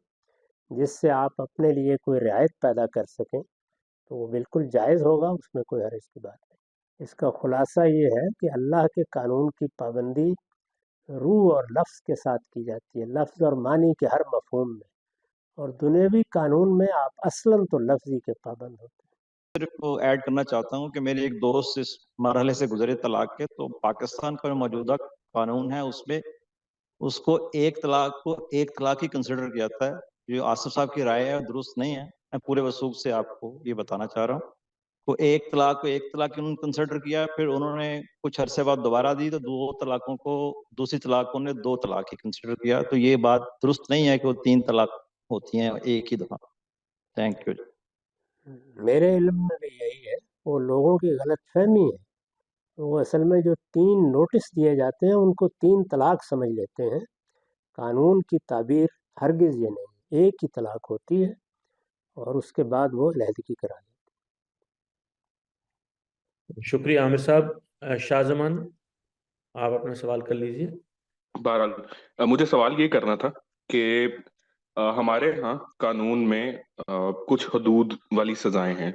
جس سے آپ اپنے لیے کوئی رعایت پیدا کر سکیں تو وہ بالکل جائز ہوگا، اس میں کوئی حرج کی بات نہیں۔ اس کا خلاصہ یہ ہے کہ اللہ کے قانون کی پابندی روح اور لفظ کے ساتھ کی جاتی ہے، لفظ اور معنی کے ہر مفہوم میں، اور دنیوی قانون میں آپ اصلاً تو لفظی کے پابند ہوتے ہیں۔ صرف ایڈ کرنا چاہتا ہوں کہ میرے ایک دوست اس مرحلے سے گزرے طلاق کے، تو پاکستان کا جو موجودہ قانون ہے اس میں اس کو ایک طلاق ہی کنسیڈر کیا جاتا ہے۔ جو آصف صاحب کی رائے ہے درست نہیں ہے، میں پورے وثوق سے آپ کو یہ بتانا چاہ رہا ہوں۔ وہ ایک طلاق انہوں نے کنسیڈر کیا، پھر انہوں نے کچھ عرصے بعد دوبارہ دی تو دوسری طلاقوں نے 2 طلاق ہی کنسیڈر کیا۔ تو یہ بات درست نہیں ہے کہ وہ 3 طلاق ہوتی ہیں ایک ہی دفعہ۔ Thank you. میرے علم میں بھی یہی ہے، وہ لوگوں کی غلط فہمی ہے۔ وہ اصل میں جو 3 نوٹس دیے جاتے ہیں ان کو 3 طلاق سمجھ لیتے ہیں۔ قانون کی تعبیر ہرگز یہ نہیں، ایک ہی طلاق ہوتی ہے اور اس کے بعد وہ علیحدگی کرا دی۔ شکریہ عامر صاحب۔ شاہ زمان، آپ اپنا سوال کر لیجئے۔ بہرحال مجھے سوال یہ کرنا تھا کہ ہمارے ہاں قانون میں کچھ حدود والی سزائیں ہیں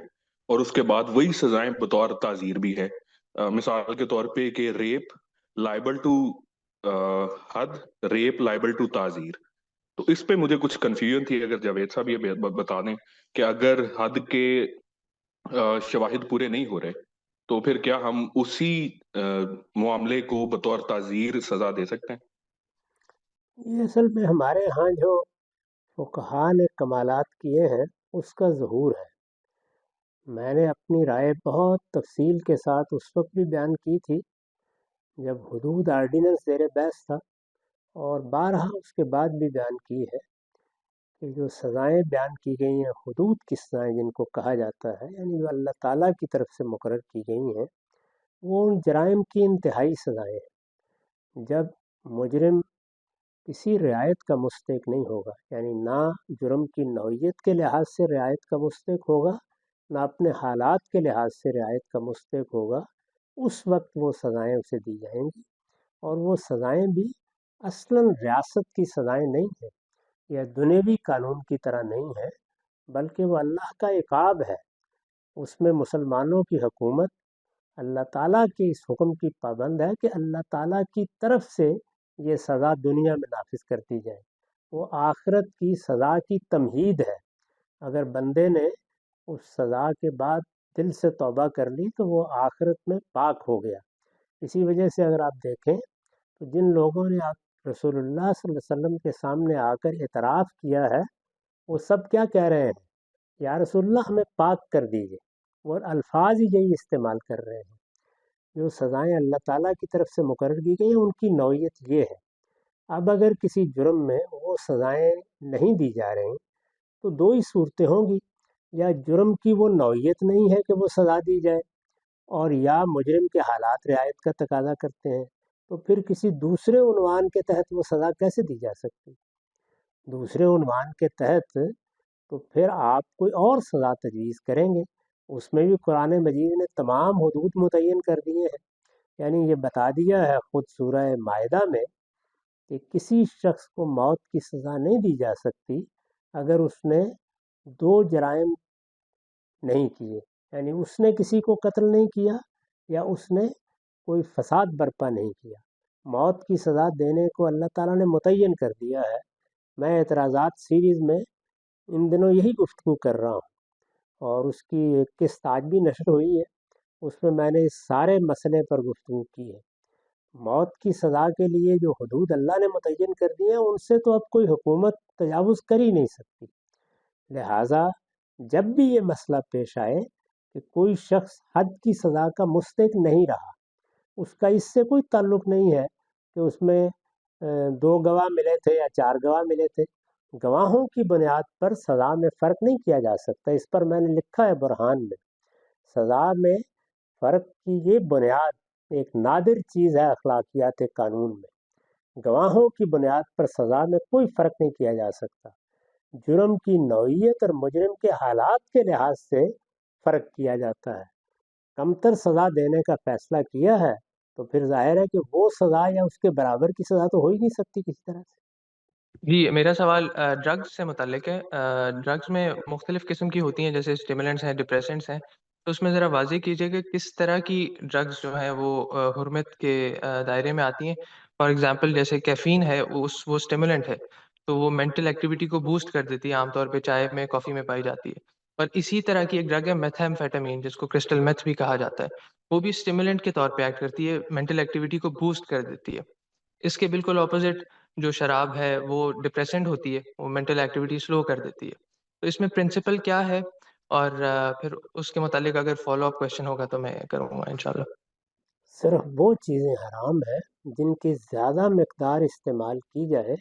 اور اس کے بعد وہی سزائیں بطور تعزیر بھی ہے۔ مثال کے طور پہ کہ ریپ لائبل ٹو حد، ریپ لائبل ٹو تعزیر۔ تو اس پہ مجھے کچھ کنفیوژن تھی، اگر جاوید صاحب یہ بتا دیں کہ اگر حد کے شواہد پورے نہیں ہو رہے تو پھر کیا ہم اسی معاملے کو بطور تعزیر سزا دے سکتے ہیں؟ یہ اصل میں ہمارے ہاں جو فقہاء نے کمالات کیے ہیں اس کا ظہور ہے۔ میں نے اپنی رائے بہت تفصیل کے ساتھ اس وقت بھی بیان کی تھی جب حدود آرڈیننس زیر بحث تھا، اور بارہا اس کے بعد بھی بیان کی ہے کہ جو سزائیں بیان کی گئی ہیں، حدود کی سزائیں جن کو کہا جاتا ہے، یعنی جو اللہ تعالیٰ کی طرف سے مقرر کی گئی ہیں، وہ ان جرائم کی انتہائی سزائیں ہیں۔ جب مجرم کسی رعایت کا مستحق نہیں ہوگا، یعنی نہ جرم کی نوعیت کے لحاظ سے رعایت کا مستحق ہوگا، نہ اپنے حالات کے لحاظ سے رعایت کا مستحق ہوگا، اس وقت وہ سزائیں اسے دی جائیں گی۔ اور وہ سزائیں بھی اصلاً ریاست کی سزائیں نہیں ہیں یا دنیوی قانون کی طرح نہیں ہیں، بلکہ وہ اللہ کا عقاب ہے۔ اس میں مسلمانوں کی حکومت اللہ تعالیٰ کے اس حکم کی پابند ہے کہ اللہ تعالیٰ کی طرف سے یہ سزا دنیا میں نافذ کر دی جائے۔ وہ آخرت کی سزا کی تمہید ہے۔ اگر بندے نے اس سزا کے بعد دل سے توبہ کر لی تو وہ آخرت میں پاک ہو گیا۔ اسی وجہ سے اگر آپ دیکھیں تو جن لوگوں نے آپ رسول اللہ صلی اللہ علیہ وسلم کے سامنے آ کر اعتراف کیا ہے، وہ سب کیا کہہ رہے ہیں؟ یا رسول اللہ ہمیں پاک کر دیجئے۔ وہ الفاظ ہی یہی استعمال کر رہے ہیں۔ جو سزائیں اللہ تعالیٰ کی طرف سے مقرر کی گئی ہیں ان کی نوعیت یہ ہے۔ اب اگر کسی جرم میں وہ سزائیں نہیں دی جا رہی تو 2 ہی صورتیں ہوں گی، یا جرم کی وہ نوعیت نہیں ہے کہ وہ سزا دی جائے، اور یا مجرم کے حالات رعایت کا تقاضا کرتے ہیں، تو پھر کسی دوسرے عنوان کے تحت وہ سزا کیسے دی جا سکتی؟ دوسرے عنوان کے تحت تو پھر آپ کوئی اور سزا تجویز کریں گے۔ اس میں بھی قرآن مجید نے تمام حدود متعین کر دیے ہیں، یعنی یہ بتا دیا ہے خود سورہ مائدہ میں کہ کسی شخص کو موت کی سزا نہیں دی جا سکتی اگر اس نے 2 جرائم نہیں کیے، یعنی اس نے کسی کو قتل نہیں کیا یا اس نے کوئی فساد برپا نہیں کیا۔ موت کی سزا دینے کو اللہ تعالیٰ نے متعین کر دیا ہے۔ میں اعتراضات سیریز میں ان دنوں یہی گفتگو کر رہا ہوں، اور اس کی ایک قسط آج بھی نشر ہوئی ہے، اس میں نے اس سارے مسئلے پر گفتگو کی ہے۔ موت کی سزا کے لیے جو حدود اللہ نے متعین کر دی ہیں ان سے تو اب کوئی حکومت تجاوز کر ہی نہیں سکتی، لہٰذا جب بھی یہ مسئلہ پیش آئے کہ کوئی شخص حد کی سزا کا مستحق نہیں رہا، اس کا اس سے کوئی تعلق نہیں ہے کہ اس میں 2 گواہ ملے تھے یا 4 گواہ ملے تھے، گواہوں کی بنیاد پر سزا میں فرق نہیں کیا جا سکتا۔ اس پر میں نے لکھا ہے برہان میں، سزا میں فرق کی یہ بنیاد ایک نادر چیز ہے اخلاقیات قانون میں۔ گواہوں کی بنیاد پر سزا میں کوئی فرق نہیں کیا جا سکتا۔ جرم کی نوعیت اور مجرم کے حالات کے لحاظ سے فرق کیا جاتا ہے۔ کمتر سزا دینے کا فیصلہ کیا ہے تو پھر ظاہر ہے کہ وہ سزا یا اس کے برابر کی سزا تو ہو ہی نہیں سکتی کسی طرح سے۔ جی میرا سوال ڈرگز سے متعلق ہے۔ ڈرگز میں مختلف قسم کی ہوتی ہیں، جیسے اسٹیمولنٹس ہیں، ڈپریسنٹس ہیں، تو اس میں ذرا واضح کیجیے کہ کس طرح کی ڈرگز جو ہیں وہ حرمت کے دائرے میں آتی ہیں۔ فار ایگزامپل جیسے کیفین ہے، وہ اسٹیمولنٹ ہے، تو وہ مینٹل ایکٹیویٹی کو بوسٹ کر دیتی ہے، عام طور پہ چائے میں، کافی میں پائی جاتی ہے۔ اور اسی طرح کی ایک ڈرگ ہے میتھامفیٹامین، جس کو کرسٹل میتھ بھی کہا جاتا ہے، وہ بھی اسٹیمولنٹ کے طور پہ ایکٹ کرتی ہے، مینٹل ایکٹیویٹی کو بوسٹ کر دیتی ہے۔ اس کے بالکل اپوزٹ جو شراب ہے وہ ڈپریسنٹ ہوتی ہے، وہ مینٹل ایکٹیویٹی سلو کر دیتی ہے۔ تو اس میں پرنسپل کیا ہے، اور پھر اس کے متعلق اگر فالو اپ کویشچن ہوگا تو میں کروں گا انشاءاللہ۔ صرف وہ چیزیں حرام ہیں جن کی زیادہ مقدار استعمال کی جائے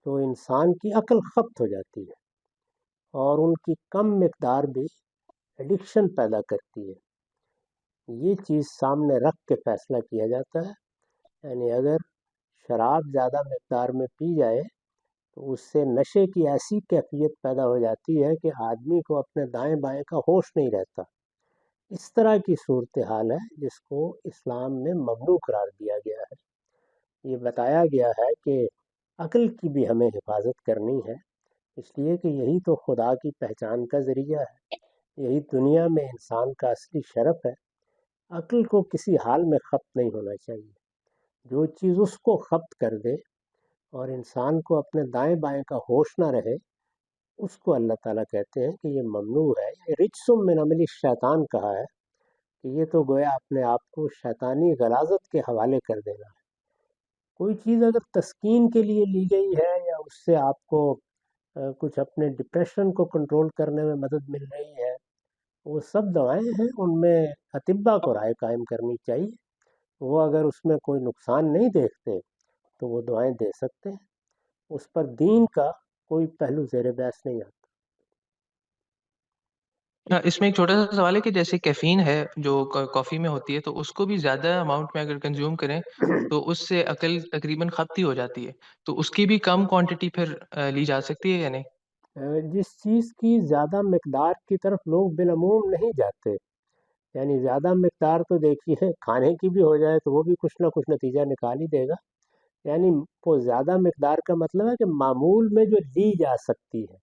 تو انسان کی عقل خبت ہو جاتی ہے، اور ان کی کم مقدار بھی ایڈکشن پیدا کرتی ہے۔ یہ چیز سامنے رکھ کے فیصلہ کیا جاتا ہے، یعنی اگر شراب زیادہ مقدار میں پی جائے تو اس سے نشے کی ایسی کیفیت پیدا ہو جاتی ہے کہ آدمی کو اپنے دائیں بائیں کا ہوش نہیں رہتا۔ اس طرح کی صورتحال ہے جس کو اسلام میں ممنوع قرار دیا گیا ہے۔ یہ بتایا گیا ہے کہ عقل کی بھی ہمیں حفاظت کرنی ہے، اس لیے کہ یہی تو خدا کی پہچان کا ذریعہ ہے، یہی دنیا میں انسان کا اصلی شرف ہے۔ عقل کو کسی حال میں خبت نہیں ہونا چاہیے۔ جو چیز اس کو خبت کر دے اور انسان کو اپنے دائیں بائیں کا ہوش نہ رہے، اس کو اللہ تعالیٰ کہتے ہیں کہ یہ ممنوع ہے۔ یہ رجسم من عمل الشیطان کہا ہے کہ یہ تو گویا اپنے آپ کو شیطانی غلاظت کے حوالے کر دینا ہے۔ کوئی چیز اگر تسکین کے لیے لی گئی ہے یا اس سے آپ کو کچھ اپنے ڈپریشن کو کنٹرول کرنے میں مدد مل رہی ہے، وہ سب دوائیں ہیں، ان میں اطباء کو رائے قائم کرنی چاہیے۔ وہ اگر اس میں کوئی نقصان نہیں دیکھتے تو وہ دعائیں دے سکتے ہیں، اس پر دین کا کوئی پہلو زیر بحث نہیں آتا۔ اس میں ایک چھوٹا سا سوال ہے کہ جیسے کیفین ہے جو کافی میں ہوتی ہے، تو اس کو بھی زیادہ اماؤنٹ میں اگر کنزیوم کریں تو اس سے عقل تقریباً خبتی ہو جاتی ہے، تو اس کی بھی کم کوانٹٹی پھر لی جا سکتی ہے یا نہیں؟ جس چیز کی زیادہ مقدار کی طرف لوگ بالعموم نہیں جاتے، یعنی زیادہ مقدار تو دیکھیے کھانے کی بھی ہو جائے تو وہ بھی کچھ نہ کچھ نتیجہ نکال ہی دے گا، یعنی وہ زیادہ مقدار کا مطلب ہے کہ معمول میں جو لی جا سکتی ہے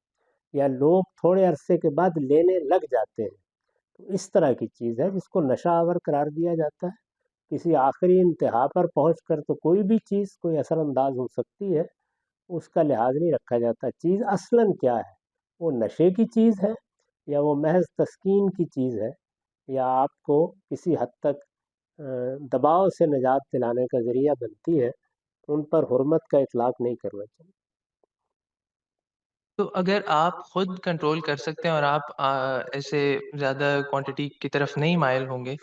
یا لوگ تھوڑے عرصے کے بعد لینے لگ جاتے ہیں، تو اس طرح کی چیز ہے جس کو نشہ آور قرار دیا جاتا ہے۔ کسی آخری انتہا پر پہنچ کر تو کوئی بھی چیز کوئی اثر انداز ہو سکتی ہے، اس کا لحاظ نہیں رکھا جاتا۔ چیز اصلاً کیا ہے، وہ نشے کی چیز ہے یا وہ محض تسکین کی چیز ہے، یا آپ کو کسی حد تک دباؤ سے نجات دلانے کا ذریعہ بنتی ہے، ان پر حرمت کا اطلاق نہیں کرنا چاہیے۔ تو اگر آپ خود کنٹرول کر سکتے ہیں اور آپ ایسے زیادہ کوانٹٹی کی طرف نہیں مائل ہوں گے،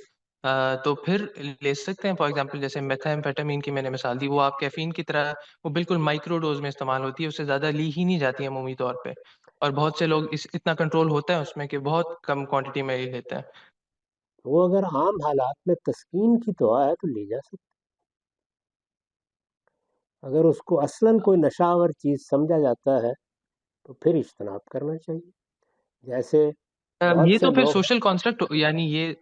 تو پھر لے سکتے ہیں۔ فار ایگزامپل جیسے میتھامفیٹامین کی میں نے مثال دی، وہ آپ کیفین کی طرح وہ بالکل مائکرو ڈوز میں استعمال ہوتی ہے، اس سے زیادہ لی ہی نہیں جاتی ہے عمومی طور پہ، اور بہت سے لوگ اتنا کنٹرول ہوتا ہے اس میں کہ بہت کم کوانٹٹی میں ہی لیتے ہیں۔ وہ اگر عام حالات میں تسکین کی دعا ہے تو لی جا سکتی، اگر اس کو اصلاً کوئی نشہ آور چیز سمجھا جاتا ہے تو پھر اجتناب کرنا چاہیے۔ جیسے بہت یہ سے تو پھر لوگ سوشل کانسٹرکٹ، یعنی یہ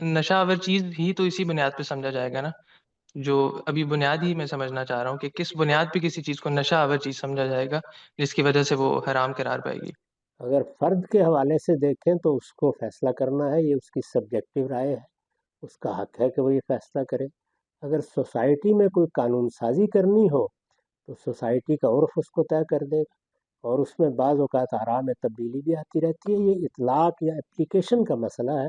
نشہ آور چیز ہی تو اسی بنیاد پہ سمجھا جائے گا نا، جو ابھی بنیاد ہی میں سمجھنا چاہ رہا ہوں کہ کس بنیاد پہ کسی چیز کو نشہ آور چیز سمجھا جائے گا جس کی وجہ سے وہ حرام قرار پائے گی۔ اگر فرد کے حوالے سے دیکھیں تو اس کو فیصلہ کرنا ہے، یہ اس کی سبجیکٹیو رائے ہے، اس کا حق ہے کہ وہ یہ فیصلہ کرے۔ اگر سوسائٹی میں کوئی قانون سازی کرنی ہو تو سوسائٹی کا عرف اس کو طے کر دے گا، اور اس میں بعض اوقات آراء میں تبدیلی بھی آتی رہتی ہے۔ یہ اطلاق یا اپلیکیشن کا مسئلہ ہے،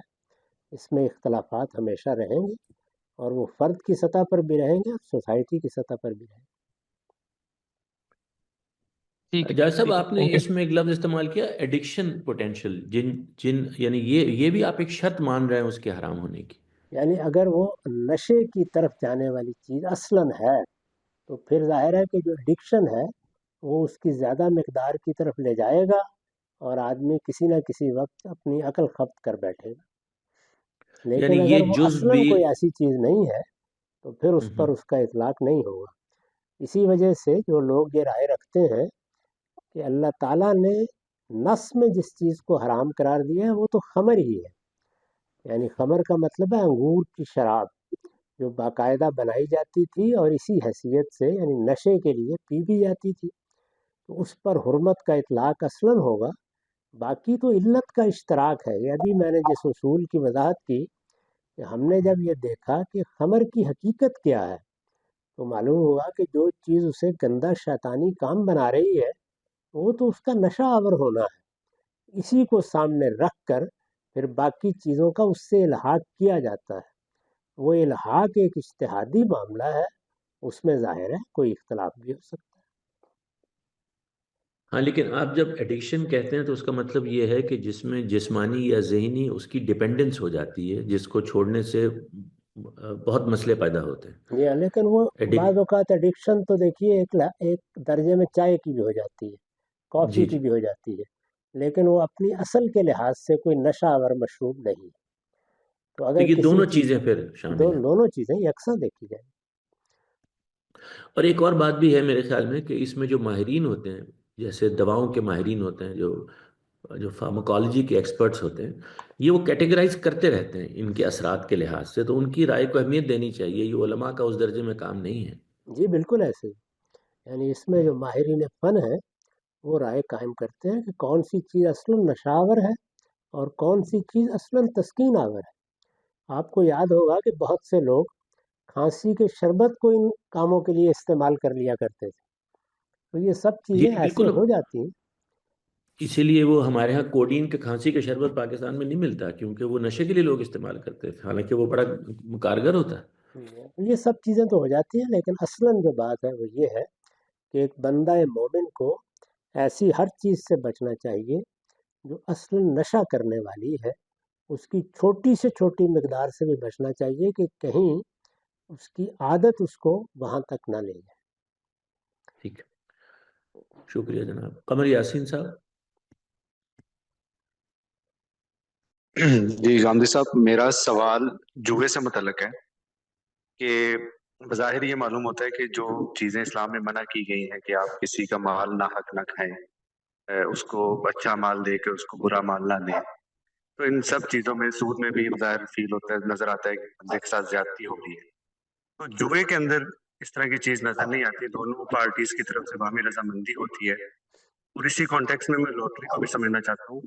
اس میں اختلافات ہمیشہ رہیں گے، اور وہ فرد کی سطح پر بھی رہیں گے اور سوسائٹی کی سطح پر بھی رہیں گے۔ ٹھیک ہے جاوید صاحب ٹھیک ہے، آپ نے تھینک یو۔ اس میں ایک لفظ استعمال کیا ایڈکشن پوٹینشیل، جن یعنی یہ بھی آپ ایک شرط مان رہے ہیں اس کے حرام ہونے کی؟ یعنی اگر وہ نشے کی طرف جانے والی چیز اصلاً ہے تو پھر ظاہر ہے کہ جو ایڈکشن ہے وہ اس کی زیادہ مقدار کی طرف لے جائے گا اور آدمی کسی نہ کسی وقت اپنی عقل ختم کر بیٹھے گا۔ یعنی لیکن اگر یہ وہ جز اصلاً بھی کوئی ایسی چیز نہیں ہے تو پھر اس پر ہم، اس کا اطلاق نہیں ہوگا۔ اسی وجہ سے جو لوگ یہ رائے رکھتے ہیں کہ اللہ تعالیٰ نے نص میں جس چیز کو حرام قرار دیا ہے وہ تو خمر ہی ہے، یعنی خمر کا مطلب ہے انگور کی شراب جو باقاعدہ بنائی جاتی تھی اور اسی حیثیت سے یعنی نشے کے لیے پی بھی جاتی تھی، تو اس پر حرمت کا اطلاق اصلاً ہوگا۔ باقی تو علت کا اشتراک ہے۔ یہ ابھی میں نے جس اصول کی وضاحت کی کہ ہم نے جب یہ دیکھا کہ خمر کی حقیقت کیا ہے تو معلوم ہوا کہ جو چیز اسے گندا شیطانی کام بنا رہی ہے وہ تو اس کا نشہ آور ہونا ہے۔ اسی کو سامنے رکھ کر پھر باقی چیزوں کا اس سے الحاق کیا جاتا ہے۔ وہ الحاق ایک اجتہادی معاملہ ہے، اس میں ظاہر ہے کوئی اختلاف بھی ہو سکتا ہے۔ ہاں لیکن آپ جب ایڈکشن کہتے ہیں تو اس کا مطلب یہ ہے کہ جس میں جسمانی یا ذہنی اس کی ڈیپینڈنس ہو جاتی ہے، جس کو چھوڑنے سے بہت مسئلے پیدا ہوتے ہیں۔ جی ہاں، لیکن وہ بعض اوقات ایڈکشن تو دیکھیے ایک درجے میں چائے کی بھی ہو جاتی ہے، کافی جی کی جی، بھی ہو جاتی ہے، لیکن وہ اپنی اصل کے لحاظ سے کوئی نشہ آور مشروب نہیں۔ تو تو اگر یہ کسی دونوں چیز چیزیں پھر شامل ہیں۔ دونوں چیزیں یکساں دیکھی جائیں۔ اور ایک اور بات بھی ہے میرے خیال میں کہ اس میں جو ماہرین ہوتے ہیں، جیسے دواؤں کے ماہرین ہوتے ہیں، جو فارماکالوجی کے ایکسپرٹس ہوتے ہیں، یہ وہ کیٹیگرائز کرتے رہتے ہیں ان کے اثرات کے لحاظ سے، تو ان کی رائے کو اہمیت دینی چاہیے۔ یہ علماء کا اس درجے میں کام نہیں ہے۔ جی بالکل ایسے ہی، یعنی اس میں جو ماہرین فن ہیں وہ رائے قائم کرتے ہیں کہ کون سی چیز اصلاً نشاور ہے اور کون سی چیز اصلاً تسکین آور ہے۔ آپ کو یاد ہوگا کہ بہت سے لوگ کھانسی کے شربت کو ان کاموں کے لیے استعمال کر لیا کرتے تھے، تو یہ سب جی چیزیں جی ایسے بالکل، ہو جاتی ہیں۔ اسی لیے وہ ہمارے ہاں کوڈین کے کھانسی کا شربت پاکستان میں نہیں ملتا، کیونکہ وہ نشے کے لیے لوگ استعمال کرتے تھے، حالانکہ وہ بڑا کارگر ہوتا ہے۔ یہ سب چیزیں تو ہو جاتی ہیں، لیکن اصلاً جو بات ہے وہ یہ ہے کہ ایک بندہ مومن کو ایسی ہر چیز سے بچنا چاہیے جو اصلاً نشہ کرنے والی ہے، اس کی چھوٹی سے چھوٹی مقدار سے بھی بچنا چاہیے کہ کہیں اس کی عادت اس کو وہاں تک نہ لے جائے۔ ٹھیک ہے، شکریہ جناب۔ قمر یاسین صاحب۔ جی گاندھی صاحب، میرا سوال جوئے سے متعلق ہے کہ بظاہر یہ معلوم ہوتا ہے کہ جو چیزیں اسلام میں منع کی گئی ہیں کہ آپ کسی کا مال ناحق نہ کھائیں، اس کو اچھا مال دے کے اس کو برا مال نہ دیں، تو ان سب چیزوں میں سود میں بھی بظاہر فیل ہوتا ہے، نظر آتا ہے کہ بندے کے ساتھ زیادتی ہو رہی ہے۔ تو جوئے کے اندر اس طرح کی چیز نظر نہیں آتی، دونوں پارٹیز کی طرف سے باہمی رضامندی ہوتی ہے۔ اور اسی کانٹیکس میں لوٹری کو بھی سمجھنا چاہتا ہوں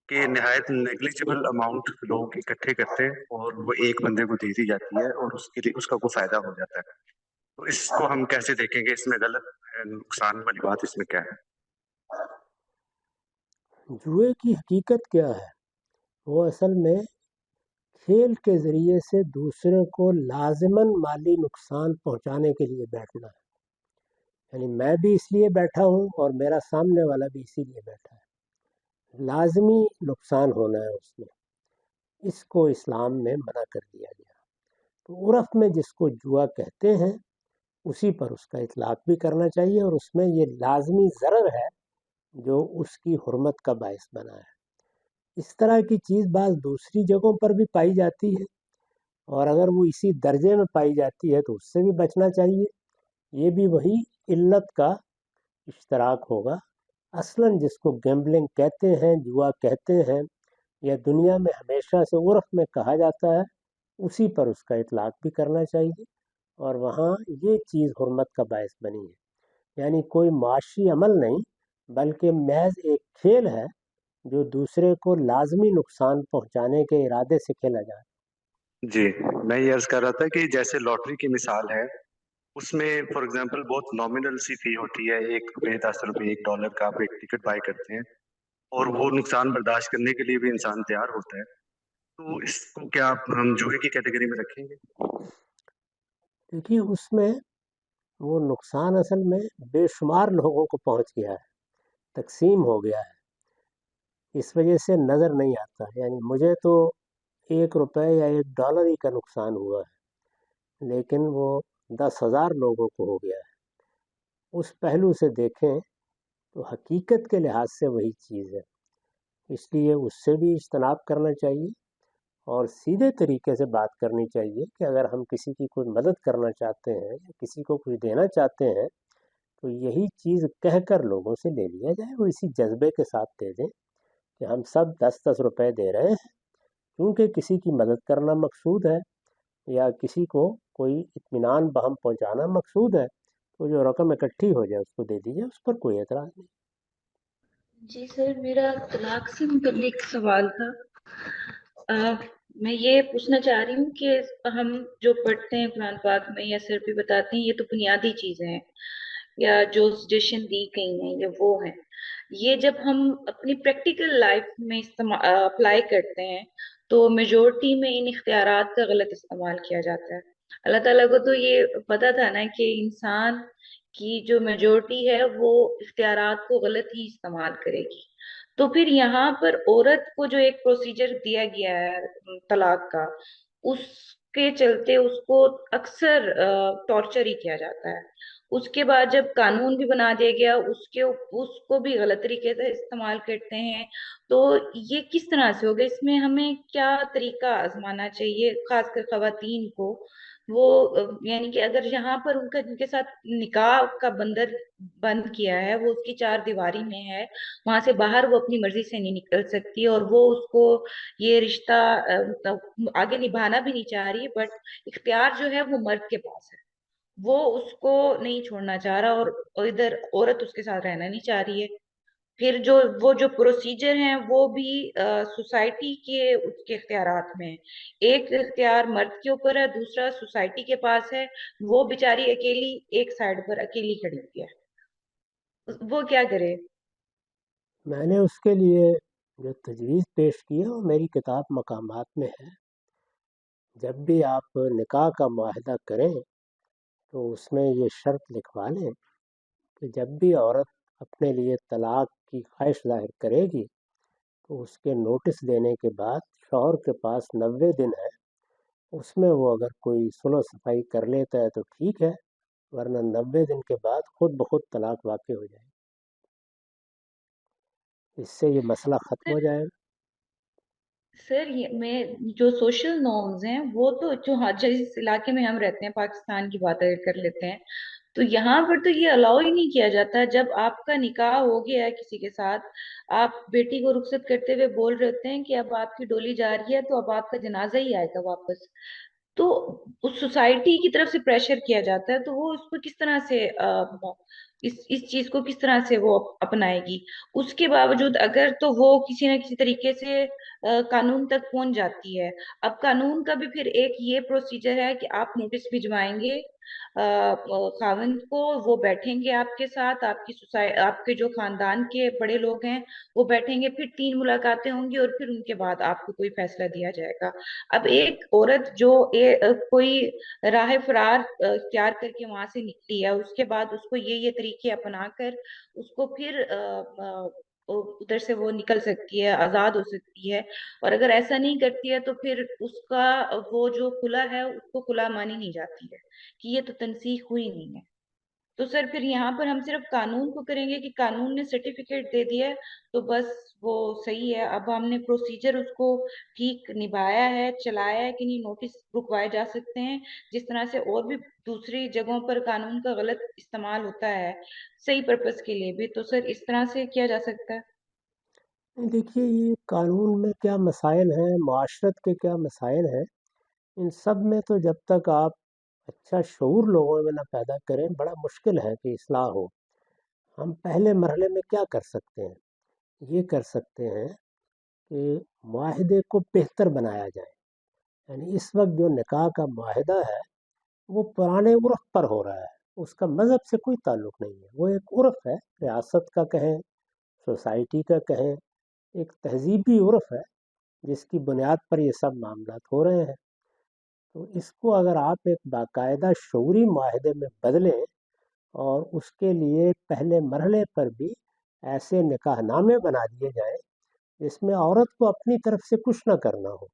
کہ نہایت نیگلیجبل اماؤنٹ لوگ اکٹھے کرتے ہیں اور وہ ایک بندے کو دے دی جاتی ہے اور اس کے لیے اس کا کوئی فائدہ ہو جاتا ہے۔ تو اس کو ہم کیسے دیکھیں گے؟ اس میں غلط نقصان والی بات اس میں کیا ہے؟ جوئے کی حقیقت کیا ہے؟ وہ اصل میں کھیل کے ذریعے سے دوسرے کو لازماً مالی نقصان پہنچانے کے لیے بیٹھنا ہے، یعنی میں بھی اس لیے بیٹھا ہوں اور میرا سامنے والا بھی اسی لیے بیٹھا ہے، لازمی نقصان ہونا ہے اس میں۔ اس کو اسلام میں منع کر دیا گیا۔ تو عرف میں جس کو جوا کہتے ہیں اسی پر اس کا اطلاق بھی کرنا چاہیے، اور اس میں یہ لازمی ضرر ہے جو اس کی حرمت کا باعث بنا ہے۔ اس طرح کی چیز بعض دوسری جگہوں پر بھی پائی جاتی ہے، اور اگر وہ اسی درجے میں پائی جاتی ہے تو اس سے بھی بچنا چاہیے۔ یہ بھی وہی علت کا اشتراک ہوگا۔ اصلاً جس کو گیمبلنگ کہتے ہیں، جوا کہتے ہیں، یا دنیا میں ہمیشہ سے عرف میں کہا جاتا ہے، اسی پر اس کا اطلاق بھی کرنا چاہیے، اور وہاں یہ چیز حرمت کا باعث بنی ہے، یعنی کوئی معاشی عمل نہیں بلکہ محض ایک کھیل ہے جو دوسرے کو لازمی نقصان پہنچانے کے ارادے سے کھیلا جائے۔ جی میں یہ عرض کر رہا تھا کہ جیسے لاٹری کی مثال ہے، اس میں فار ایگزامپل بہت نامنل سی فی ہوتی ہے، ₹1، $10، $1 کا آپ ایک ٹکٹ بائی کرتے ہیں، اور وہ نقصان برداشت کرنے کے لیے بھی انسان تیار ہوتا ہے۔ تو اس کو کیا ہم جوئے کی کیٹیگری میں رکھیں گے؟ دیکھیے اس میں وہ نقصان اصل میں بے شمار لوگوں کو پہنچ گیا ہے، تقسیم ہو گیا ہے، اس وجہ سے نظر نہیں آتا. یعنی مجھے تو 1 روپے یا $1 ہی کا نقصان ہوا ہے، لیکن وہ 10,000 لوگوں کو ہو گیا ہے. اس پہلو سے دیکھیں تو حقیقت کے لحاظ سے وہی چیز ہے، اس لیے اس سے بھی اجتناب کرنا چاہیے اور سیدھے طریقے سے بات کرنی چاہیے کہ اگر ہم کسی کی کوئی مدد کرنا چاہتے ہیں یا کسی کو کچھ دینا چاہتے ہیں تو یہی چیز کہہ کر لوگوں سے لے لیا جائے. وہ اسی جذبے کے ساتھ دے دیں کہ ہم سب 10 روپے دے رہے ہیں کیونکہ کسی کی مدد کرنا مقصود ہے یا کسی کو کوئی اطمینان بہم پہنچانا مقصود ہے، تو جو رقم اکٹھی ہو جائے اس کو دے دیجیے، اس پر کوئی اعتراض نہیں. جی سر، میرا طلاق سے متعلق سوال تھا. میں یہ پوچھنا چاہ رہی ہوں کہ ہم جو پڑھتے ہیں قرآن پاک میں یا سر بھی بتاتے ہیں، یہ تو بنیادی چیزیں ہیں یا جو سجیشن دی گئی ہیں یہ وہ ہیں. یہ جب ہم اپنی پریکٹیکل لائف میں اپلائی کرتے ہیں تو میجورٹی میں ان اختیارات کا غلط استعمال کیا جاتا ہے. اللہ تعالیٰ کو تو یہ پتا تھا نا کہ انسان کی جو میجورٹی ہے وہ اختیارات کو غلط ہی استعمال کرے گی. تو پھر یہاں پر عورت کو جو ایک پروسیجر دیا گیا ہے طلاق کا، اس کے چلتے اس کو اکثر ٹارچر ہی کیا جاتا ہے. اس کے بعد جب قانون بھی بنا دیا گیا اس کو بھی غلط طریقے سے استعمال کرتے ہیں. تو یہ کس طرح سے ہوگا؟ اس میں ہمیں کیا طریقہ آزمانا چاہیے خاص کر خواتین کو؟ وہ یعنی کہ اگر یہاں پر ان کے ساتھ نکاح کا بندر بند کیا ہے، وہ اس کی 4 دیواری میں ہے، وہاں سے باہر وہ اپنی مرضی سے نہیں نکل سکتی اور وہ اس کو یہ رشتہ آگے نبھانا بھی نہیں چاہ رہی، بٹ اختیار جو ہے وہ مرد کے پاس ہے، وہ اس کو نہیں چھوڑنا چاہ رہا اور ادھر عورت اس کے ساتھ رہنا نہیں چاہ رہی ہے. پھر وہ جو پروسیجر ہیں وہ بھی سوسائٹی کے اس کے اختیارات میں ہیں. ایک اختیار مرد کے اوپر ہے، دوسرا سوسائٹی کے پاس ہے. وہ بیچاری اکیلی ایک سائڈ پر اکیلی کھڑی ہوئی ہے، وہ کیا کرے؟ میں نے اس کے لیے جو تجویز پیش کی ہے وہ میری کتاب مقامات میں ہے. جب بھی آپ نکاح کا معاہدہ کریں تو اس میں یہ شرط لکھوا لیں کہ جب بھی عورت اپنے لیے طلاق کی خواہش ظاہر کرے گی تو اس کے نوٹس دینے کے بعد شوہر کے پاس 90 دن ہے، اس میں وہ اگر کوئی سلو صفائی کر لیتا ہے تو ٹھیک ہے، ورنہ 90 دن کے بعد خود بخود طلاق واقع ہو جائے گی. اس سے یہ مسئلہ ختم ہو جائے گا. سر میں جو سوشل نارمز ہیں وہ تو جو جس علاقے میں ہم رہتے ہیں پاکستان کی بات اگر کر لیتے ہیں تو یہاں پر تو یہ الاؤ ہی نہیں کیا جاتا. جب آپ کا نکاح ہو گیا ہے کسی کے ساتھ، آپ بیٹی کو رخصت کرتے ہوئے بول رہے ہوتے ہیں کہ اب آپ کی ڈولی جا رہی ہے تو اب آپ کا جنازہ ہی آئے گا واپس. تو اس سوسائٹی کی طرف سے پریشر کیا جاتا ہے، تو وہ اس کو کس طرح سے اس چیز کو کس طرح سے وہ اپنائے گی؟ اس کے باوجود اگر تو وہ کسی نہ کسی طریقے سے قانون تک پہنچ جاتی ہے. اب قانون کا بھی پھر ایک یہ پروسیجر ہے کہ آپ نوٹس بھجوائیں گے خاوند کو، وہ بیٹھیں گے آپ کے ساتھ، آپ کے جو خاندان کے بڑے لوگ ہیں وہ بیٹھیں گے، پھر 3 ملاقاتیں ہوں گی اور پھر ان کے بعد آپ کو کوئی فیصلہ دیا جائے گا. اب ایک عورت جو کوئی راہ فرار اختیار کر کے وہاں سے نکلی ہے، اس کے بعد اس کو یہ طریقے اپنا کر اس کو پھر ادھر سے وہ نکل سکتی ہے، آزاد ہو سکتی ہے. اور اگر ایسا نہیں کرتی ہے تو پھر اس کا وہ جو خلا ہے اس کو خلا مانی نہیں جاتی ہے کہ یہ تو تنسیخ ہوئی نہیں ہے. تو سر پھر یہاں پر ہم صرف قانون کو کریں گے کہ قانون نے سرٹیفکیٹ دے دیا ہے تو بس وہ صحیح ہے. اب ہم نے پروسیجر اس کو ٹھیک نبھایا ہے، چلایا ہے کہ نہیں؟ نوٹس رکوائے جا سکتے ہیں جس طرح سے اور بھی دوسری جگہوں پر قانون کا غلط استعمال ہوتا ہے صحیح پرپس کے لیے بھی. تو سر اس طرح سے کیا جا سکتا ہے؟ دیکھیے، یہ قانون میں کیا مسائل ہیں، معاشرت کے کیا مسائل ہیں، ان سب میں تو جب تک آپ اچھا شعور لوگوں میں نہ پیدا کریں بڑا مشکل ہے کہ اصلاح ہو. ہم پہلے مرحلے میں کیا کر سکتے ہیں؟ یہ کر سکتے ہیں کہ معاہدے کو بہتر بنایا جائے. یعنی اس وقت جو نکاح کا معاہدہ ہے وہ پرانے عرف پر ہو رہا ہے، اس کا مذہب سے کوئی تعلق نہیں ہے. وہ ایک عرف ہے، ریاست کا کہیں، سوسائٹی کا کہیں، ایک تہذیبی عرف ہے جس کی بنیاد پر یہ سب معاملات ہو رہے ہیں. تو اس کو اگر آپ ایک باقاعدہ شعوری معاہدے میں بدلیں اور اس کے لیے پہلے مرحلے پر بھی ایسے نکاح نامے بنا دیے جائیں جس میں عورت کو اپنی طرف سے کچھ نہ کرنا ہو،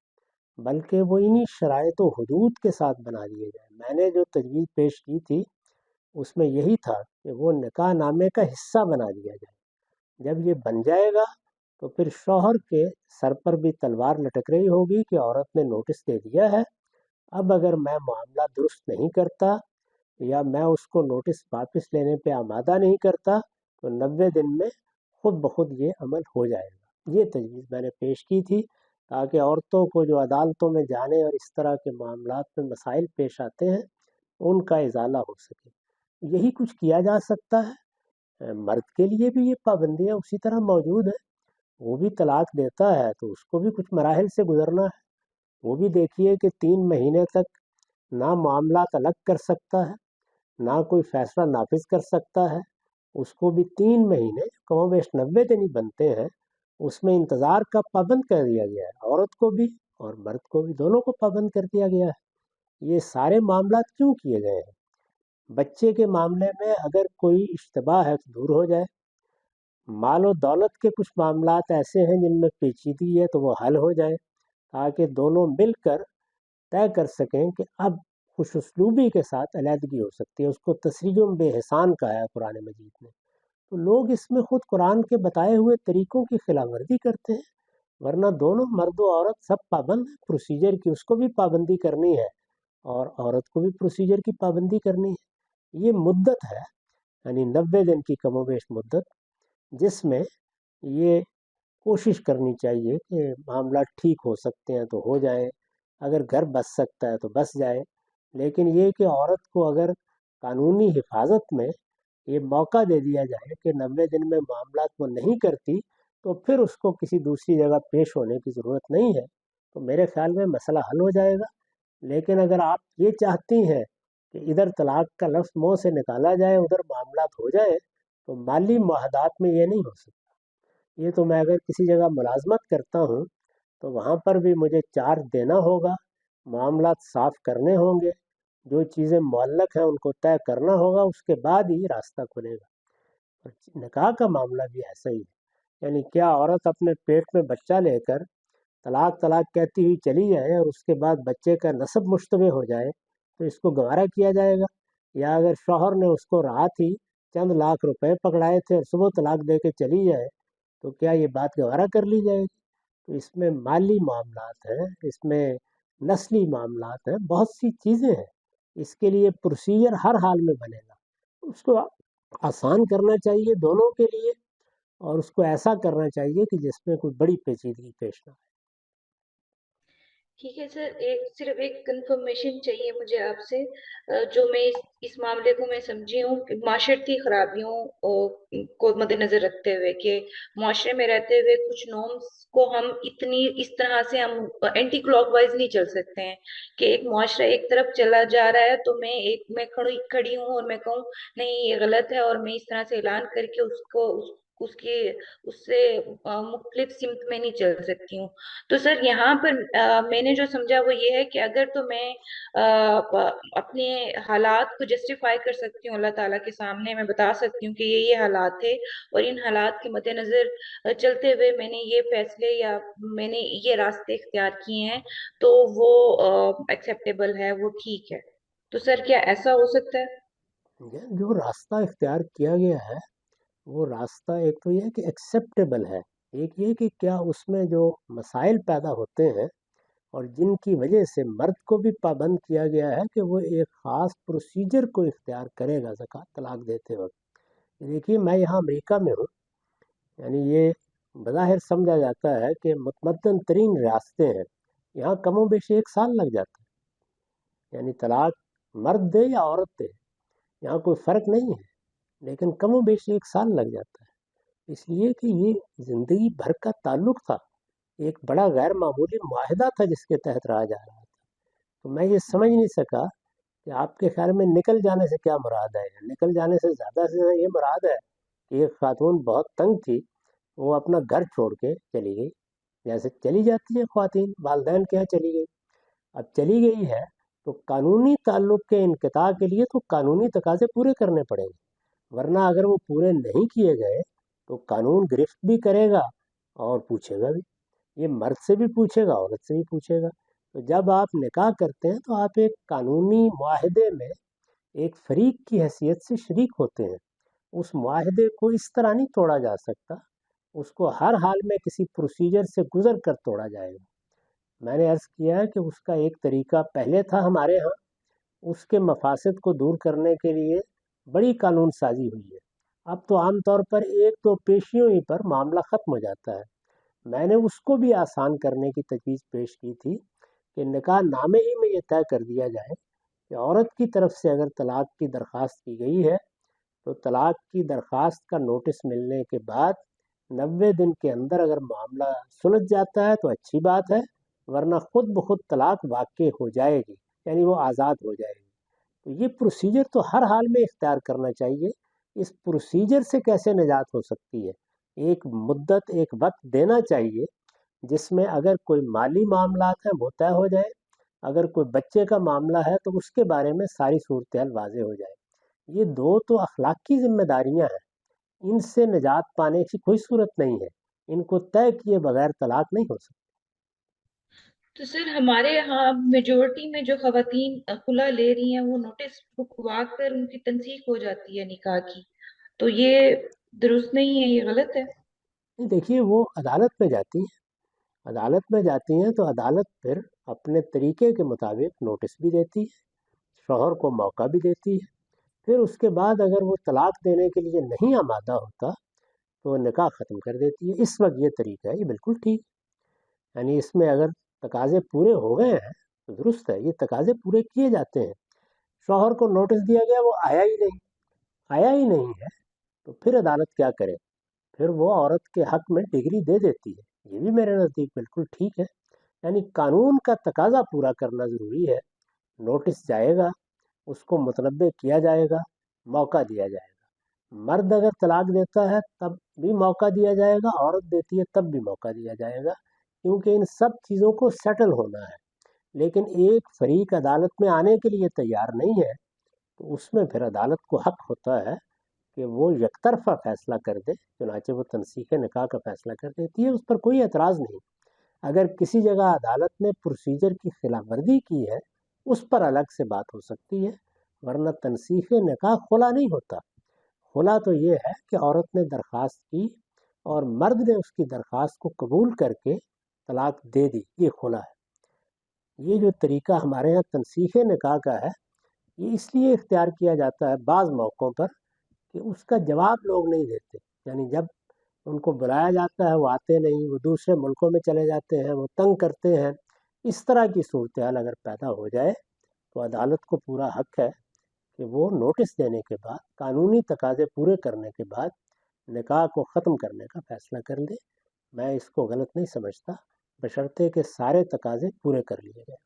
بلکہ وہ انہی شرائط و حدود کے ساتھ بنا دیے جائیں۔ میں نے جو تجویز پیش کی تھی اس میں یہی تھا کہ وہ نکاح نامے کا حصہ بنا دیا جائے۔ جب یہ بن جائے گا تو پھر شوہر کے سر پر بھی تلوار لٹک رہی ہوگی کہ عورت نے نوٹس دے دیا ہے، اب اگر میں معاملہ درست نہیں کرتا یا میں اس کو نوٹس واپس لینے پہ آمادہ نہیں کرتا تو 90 دن میں خود بخود یہ عمل ہو جائے گا۔ یہ تجویز میں نے پیش کی تھی تاکہ عورتوں کو جو عدالتوں میں جانے اور اس طرح کے معاملات میں مسائل پیش آتے ہیں ان کا ازالہ ہو سکے۔ یہی کچھ کیا جا سکتا ہے۔ مرد کے لیے بھی یہ پابندیاں اسی طرح موجود ہیں، وہ بھی طلاق دیتا ہے تو اس کو بھی کچھ مراحل سے گزرنا ہے۔ وہ بھی دیکھیے کہ 3 مہینے تک نہ معاملات الگ کر سکتا ہے، نہ کوئی فیصلہ نافذ کر سکتا ہے، اس کو بھی 3 مہینے کم و بیش 90 دن ہی بنتے ہیں، اس میں انتظار کا پابند کر دیا گیا ہے۔ عورت کو بھی اور مرد کو بھی، دونوں کو پابند کر دیا گیا ہے۔ یہ سارے معاملات کیوں کیے گئے ہیں؟ بچے کے معاملے میں اگر کوئی اشتباہ ہے تو دور ہو جائے، مال و دولت کے کچھ معاملات ایسے ہیں جن میں پیچیدگی ہے تو وہ حل ہو جائے، تاکہ دونوں مل کر طے کر سکیں کہ اب خوش اسلوبی کے ساتھ علیحدگی ہو سکتی ہے۔ اس کو تسریجم بے احسان کہا ہے قرآن مجید نے۔ تو لوگ اس میں خود قرآن کے بتائے ہوئے طریقوں کی خلاف ورزی کرتے ہیں، ورنہ دونوں مرد و عورت سب پابند ہیں پروسیجر کی، اس کو بھی پابندی کرنی ہے اور عورت کو بھی پروسیجر کی پابندی کرنی ہے۔ یہ مدت ہے، یعنی 90 دن کی کم و بیش مدت، جس میں یہ کوشش کرنی چاہیے کہ معاملات ٹھیک ہو سکتے ہیں تو ہو جائیں، اگر گھر بس سکتا ہے تو بس جائے، لیکن یہ کہ عورت کو اگر قانونی حفاظت میں یہ موقع دے دیا جائے کہ 90 دن میں معاملات وہ نہیں کرتی تو پھر اس کو کسی دوسری جگہ پیش ہونے کی ضرورت نہیں ہے، تو میرے خیال میں مسئلہ حل ہو جائے گا۔ لیکن اگر آپ یہ چاہتی ہیں کہ ادھر طلاق کا لفظ منہ سے نکالا جائے ادھر معاملات ہو جائے تو مالی معاہدات میں یہ نہیں ہو سکتا۔ یہ تو میں اگر کسی جگہ ملازمت کرتا ہوں تو وہاں پر بھی مجھے چارج دینا ہوگا، معاملات صاف کرنے ہوں گے، جو چیزیں معلق ہیں ان کو طے کرنا ہوگا، اس کے بعد ہی راستہ کھلے گا۔ اور نکاح کا معاملہ بھی ایسا ہی ہے، یعنی کیا عورت اپنے پیٹ میں بچہ لے کر طلاق طلاق کہتی ہوئی چلی جائے اور اس کے بعد بچے کا نسب مشتبہ ہو جائے تو اس کو گوارا کیا جائے گا؟ یا اگر شوہر نے اس کو رات ہی چند لاکھ روپے پکڑائے تھے اور صبح طلاق دے کے چلی جائے تو کیا یہ بات گوارا کر لی جائے گی؟ تو اس میں مالی معاملات ہیں، اس میں نسلی معاملات ہیں، بہت سی چیزیں ہیں، اس کے لیے پروسیجر ہر حال میں بنے گا۔ اس کو آسان کرنا چاہیے دونوں کے لیے، اور اس کو ایسا کرنا چاہیے کہ جس میں کوئی بڑی پیچیدگی پیش نہ آئے۔ ٹھیک ہے سر، صرف ایک کنفرمیشن چاہیے مجھے آپ سے، جو میں اس معاملے کو میں سمجھی ہوں کہ معاشرتی خرابیوں کو مد نظر رکھتے ہوئے کہ معاشرے میں رہتے ہوئے کچھ نارمس کو ہم اس طرح سے ہم اینٹی کلاک وائز نہیں چل سکتے ہیں کہ ایک معاشرہ ایک طرف چلا جا رہا ہے تو میں کھڑی ہوں اور میں کہوں نہیں یہ غلط ہے اور میں اس طرح سے اعلان کر کے اس سے مختلف سمت میں نہیں چل سکتی ہوں۔ تو سر یہاں پر میں نے جو سمجھا وہ یہ ہے کہ اگر تو میں اپنے حالات کو جسٹیفائی کر سکتی ہوں اللہ تعالیٰ کے سامنے، میں بتا سکتی ہوں کہ یہ حالات تھے اور ان حالات کے مد نظر چلتے ہوئے میں نے یہ فیصلے یا میں نے یہ راستے اختیار کیے ہیں، تو وہ ایکسیپٹیبل ہے، وہ ٹھیک ہے۔ تو سر کیا ایسا ہو سکتا ہے؟ جو راستہ اختیار کیا گیا ہے وہ راستہ ایک تو یہ ہے کہ ایکسیپٹیبل ہے، ایک یہ کہ کیا اس میں جو مسائل پیدا ہوتے ہیں اور جن کی وجہ سے مرد کو بھی پابند کیا گیا ہے کہ وہ ایک خاص پروسیجر کو اختیار کرے گا زکوٰۃ طلاق دیتے وقت۔ دیکھیے میں یہاں امریکہ میں ہوں، یعنی یہ بظاہر سمجھا جاتا ہے کہ متمدن ترین ریاستیں ہیں، یہاں کم و بیش 1 سال لگ جاتا ہے، یعنی طلاق مرد دے یا عورت دے یہاں کوئی فرق نہیں ہے، لیکن کم و بیش 1 سال لگ جاتا ہے، اس لیے کہ یہ زندگی بھر کا تعلق تھا، ایک بڑا غیر معمولی معاہدہ تھا جس کے تحت رہا جا رہا تھا۔ تو میں یہ سمجھ نہیں سکا کہ آپ کے خیال میں نکل جانے سے کیا مراد ہے؟ نکل جانے سے زیادہ یہ مراد ہے کہ ایک خاتون بہت تنگ تھی، وہ اپنا گھر چھوڑ کے چلی گئی، جیسے چلی جاتی ہے خواتین، والدین کے یہاں چلی گئی، اب چلی گئی ہے تو قانونی تعلق کے انقطاع کے لیے تو قانونی تقاضے پورے کرنے پڑیں گے، ورنہ اگر وہ پورے نہیں کیے گئے تو قانون گرفت بھی کرے گا اور پوچھے گا بھی. یہ مرد سے بھی پوچھے گا، عورت سے بھی پوچھے گا. تو جب آپ نکاح کرتے ہیں تو آپ ایک قانونی معاہدے میں ایک فریق کی حیثیت سے شریک ہوتے ہیں. اس معاہدے کو اس طرح نہیں توڑا جا سکتا، اس کو ہر حال میں کسی پروسیجر سے گزر کر توڑا جائے گا. میں نے عرض کیا ہے کہ اس کا ایک طریقہ پہلے تھا ہمارے ہاں، اس کے مفاسد کو دور کرنے کے لیے بڑی قانون سازی ہوئی ہے. اب تو عام طور پر ایک دو پیشیوں ہی پر معاملہ ختم ہو جاتا ہے. میں نے اس کو بھی آسان کرنے کی تجویز پیش کی تھی کہ نکاح نامے ہی میں یہ طے کر دیا جائے کہ عورت کی طرف سے اگر طلاق کی درخواست کی گئی ہے تو طلاق کی درخواست کا نوٹس ملنے کے بعد 90 دن کے اندر اگر معاملہ سلجھ جاتا ہے تو اچھی بات ہے، ورنہ خود بخود طلاق واقع ہو جائے گی، یعنی وہ آزاد ہو جائے گی. تو یہ پروسیجر تو ہر حال میں اختیار کرنا چاہیے. اس پروسیجر سے کیسے نجات ہو سکتی ہے؟ ایک مدت، ایک وقت دینا چاہیے جس میں اگر کوئی مالی معاملات ہیں وہ طے ہو جائے، اگر کوئی بچے کا معاملہ ہے تو اس کے بارے میں ساری صورتحال واضح ہو جائے. یہ دو تو اخلاقی ذمہ داریاں ہیں، ان سے نجات پانے کی کوئی صورت نہیں ہے. ان کو طے کیے بغیر طلاق نہیں ہو سکتی. تو سر ہمارے یہاں میجورٹی میں جو خواتین خلا لے رہی ہیں وہ نوٹس رکوا کر ان کی تنسیخ ہو جاتی ہے نکاح کی، تو یہ درست نہیں ہے، یہ غلط ہے. دیکھیے، وہ عدالت میں جاتی ہیں، عدالت میں جاتی ہیں تو عدالت پھر اپنے طریقے کے مطابق نوٹس بھی دیتی ہے، شوہر کو موقع بھی دیتی ہے. پھر اس کے بعد اگر وہ طلاق دینے کے لیے نہیں آمادہ ہوتا تو وہ نکاح ختم کر دیتی ہے. اس وقت یہ طریقہ ہے، یہ بالکل ٹھیک. یعنی اس میں اگر تقاضے پورے ہو گئے ہیں تو درست ہے، یہ تقاضے پورے کیے جاتے ہیں. شوہر کو نوٹس دیا گیا، وہ آیا ہی نہیں ہے تو پھر عدالت کیا کرے؟ پھر وہ عورت کے حق میں ڈگری دے دیتی ہے. یہ بھی میرے نزدیک بالکل ٹھیک ہے. یعنی قانون کا تقاضا پورا کرنا ضروری ہے. نوٹس جائے گا، اس کو متنبع کیا جائے گا، موقع دیا جائے گا. مرد اگر طلاق دیتا ہے تب بھی موقع دیا جائے گا، عورت دیتی ہے تب بھی موقع دیا جائے گا، کیونکہ ان سب چیزوں کو سیٹل ہونا ہے. لیکن ایک فریق عدالت میں آنے کے لیے تیار نہیں ہے تو اس میں پھر عدالت کو حق ہوتا ہے کہ وہ یک طرفہ فیصلہ کر دے. چنانچہ وہ تنسیخ نکاح کا فیصلہ کر دیتی ہے، اس پر کوئی اعتراض نہیں. اگر کسی جگہ عدالت نے پروسیجر کی خلاف ورزی کی ہے اس پر الگ سے بات ہو سکتی ہے، ورنہ تنسیخ نکاح خلا نہیں ہوتا. خلا تو یہ ہے کہ عورت نے درخواست کی اور مرد نے اس کی درخواست کو قبول کر کے طلاق دے دی، یہ خلا ہے. یہ جو طریقہ ہمارے یہاں تنسیخ نکاح کا ہے، یہ اس لیے اختیار کیا جاتا ہے بعض موقعوں پر کہ اس کا جواب لوگ نہیں دیتے. یعنی جب ان کو بلایا جاتا ہے وہ آتے نہیں، وہ دوسرے ملکوں میں چلے جاتے ہیں، وہ تنگ کرتے ہیں. اس طرح کی صورتحال اگر پیدا ہو جائے تو عدالت کو پورا حق ہے کہ وہ نوٹس دینے کے بعد، قانونی تقاضے پورے کرنے کے بعد نکاح کو ختم کرنے کا فیصلہ کر لے. میں اس کو غلط نہیں سمجھتا، بشرطے کہ سارے تقاضے پورے کر لیے جائیں.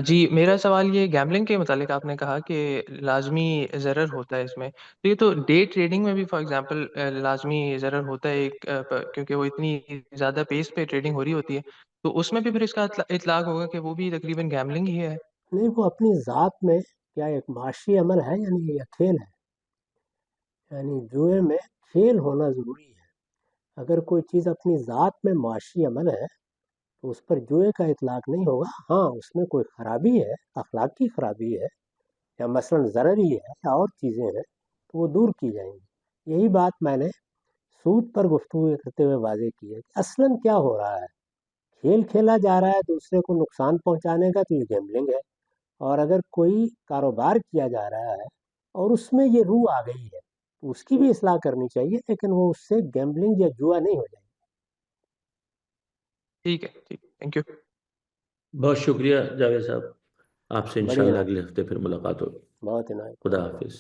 جی، میرا سوال یہ گیمبلنگ کے متعلق، آپ نے کہا کہ لازمی ضرر ہوتا ہے اس میں، تو یہ تو ڈے ٹریڈنگ میں بھی فار ایگزامپل لازمی ضرر ہوتا ہے ایک، کیونکہ وہ اتنی زیادہ پیس پہ ٹریڈنگ ہو رہی ہوتی ہے، تو اس میں بھی پھر اس کا اطلاق ہوگا کہ وہ بھی تقریباً گیمبلنگ ہی ہے. نہیں، وہ اپنی ذات میں کیا ایک معاشی عمل ہے، یعنی یہ کھیل ہے. یعنی جوئے میں کھیل ہونا ضروری ہے. اگر کوئی چیز اپنی ذات میں معاشی عمل ہے تو اس پر جوئے کا اطلاق نہیں ہوگا. ہاں، اس میں کوئی خرابی ہے، اخلاقی خرابی ہے، یا مثلاً ضرری ہے یا اور چیزیں ہیں تو وہ دور کی جائیں گی. یہی بات میں نے سود پر گفتگو کرتے ہوئے واضح کی ہے کہ اصلاً کیا ہو رہا ہے. کھیل کھیلا جا رہا ہے دوسرے کو نقصان پہنچانے کا، تو یہ گیمبلنگ ہے. اور اگر کوئی کاروبار کیا جا رہا ہے اور اس میں یہ روح آ گئی ہے تو اس کی بھی اصلاح کرنی چاہیے، لیکن وہ اس سے گیمبلنگ یا جوا نہیں ہو جائے. ٹھیک ہے، ٹھیک، تھینک یو. بہت شکریہ جاوید صاحب، آپ سے بڑی انشاءاللہ عنایت، اگلے ہفتے پھر ملاقات ہوگی. بہت عنایت. خدا حافظ.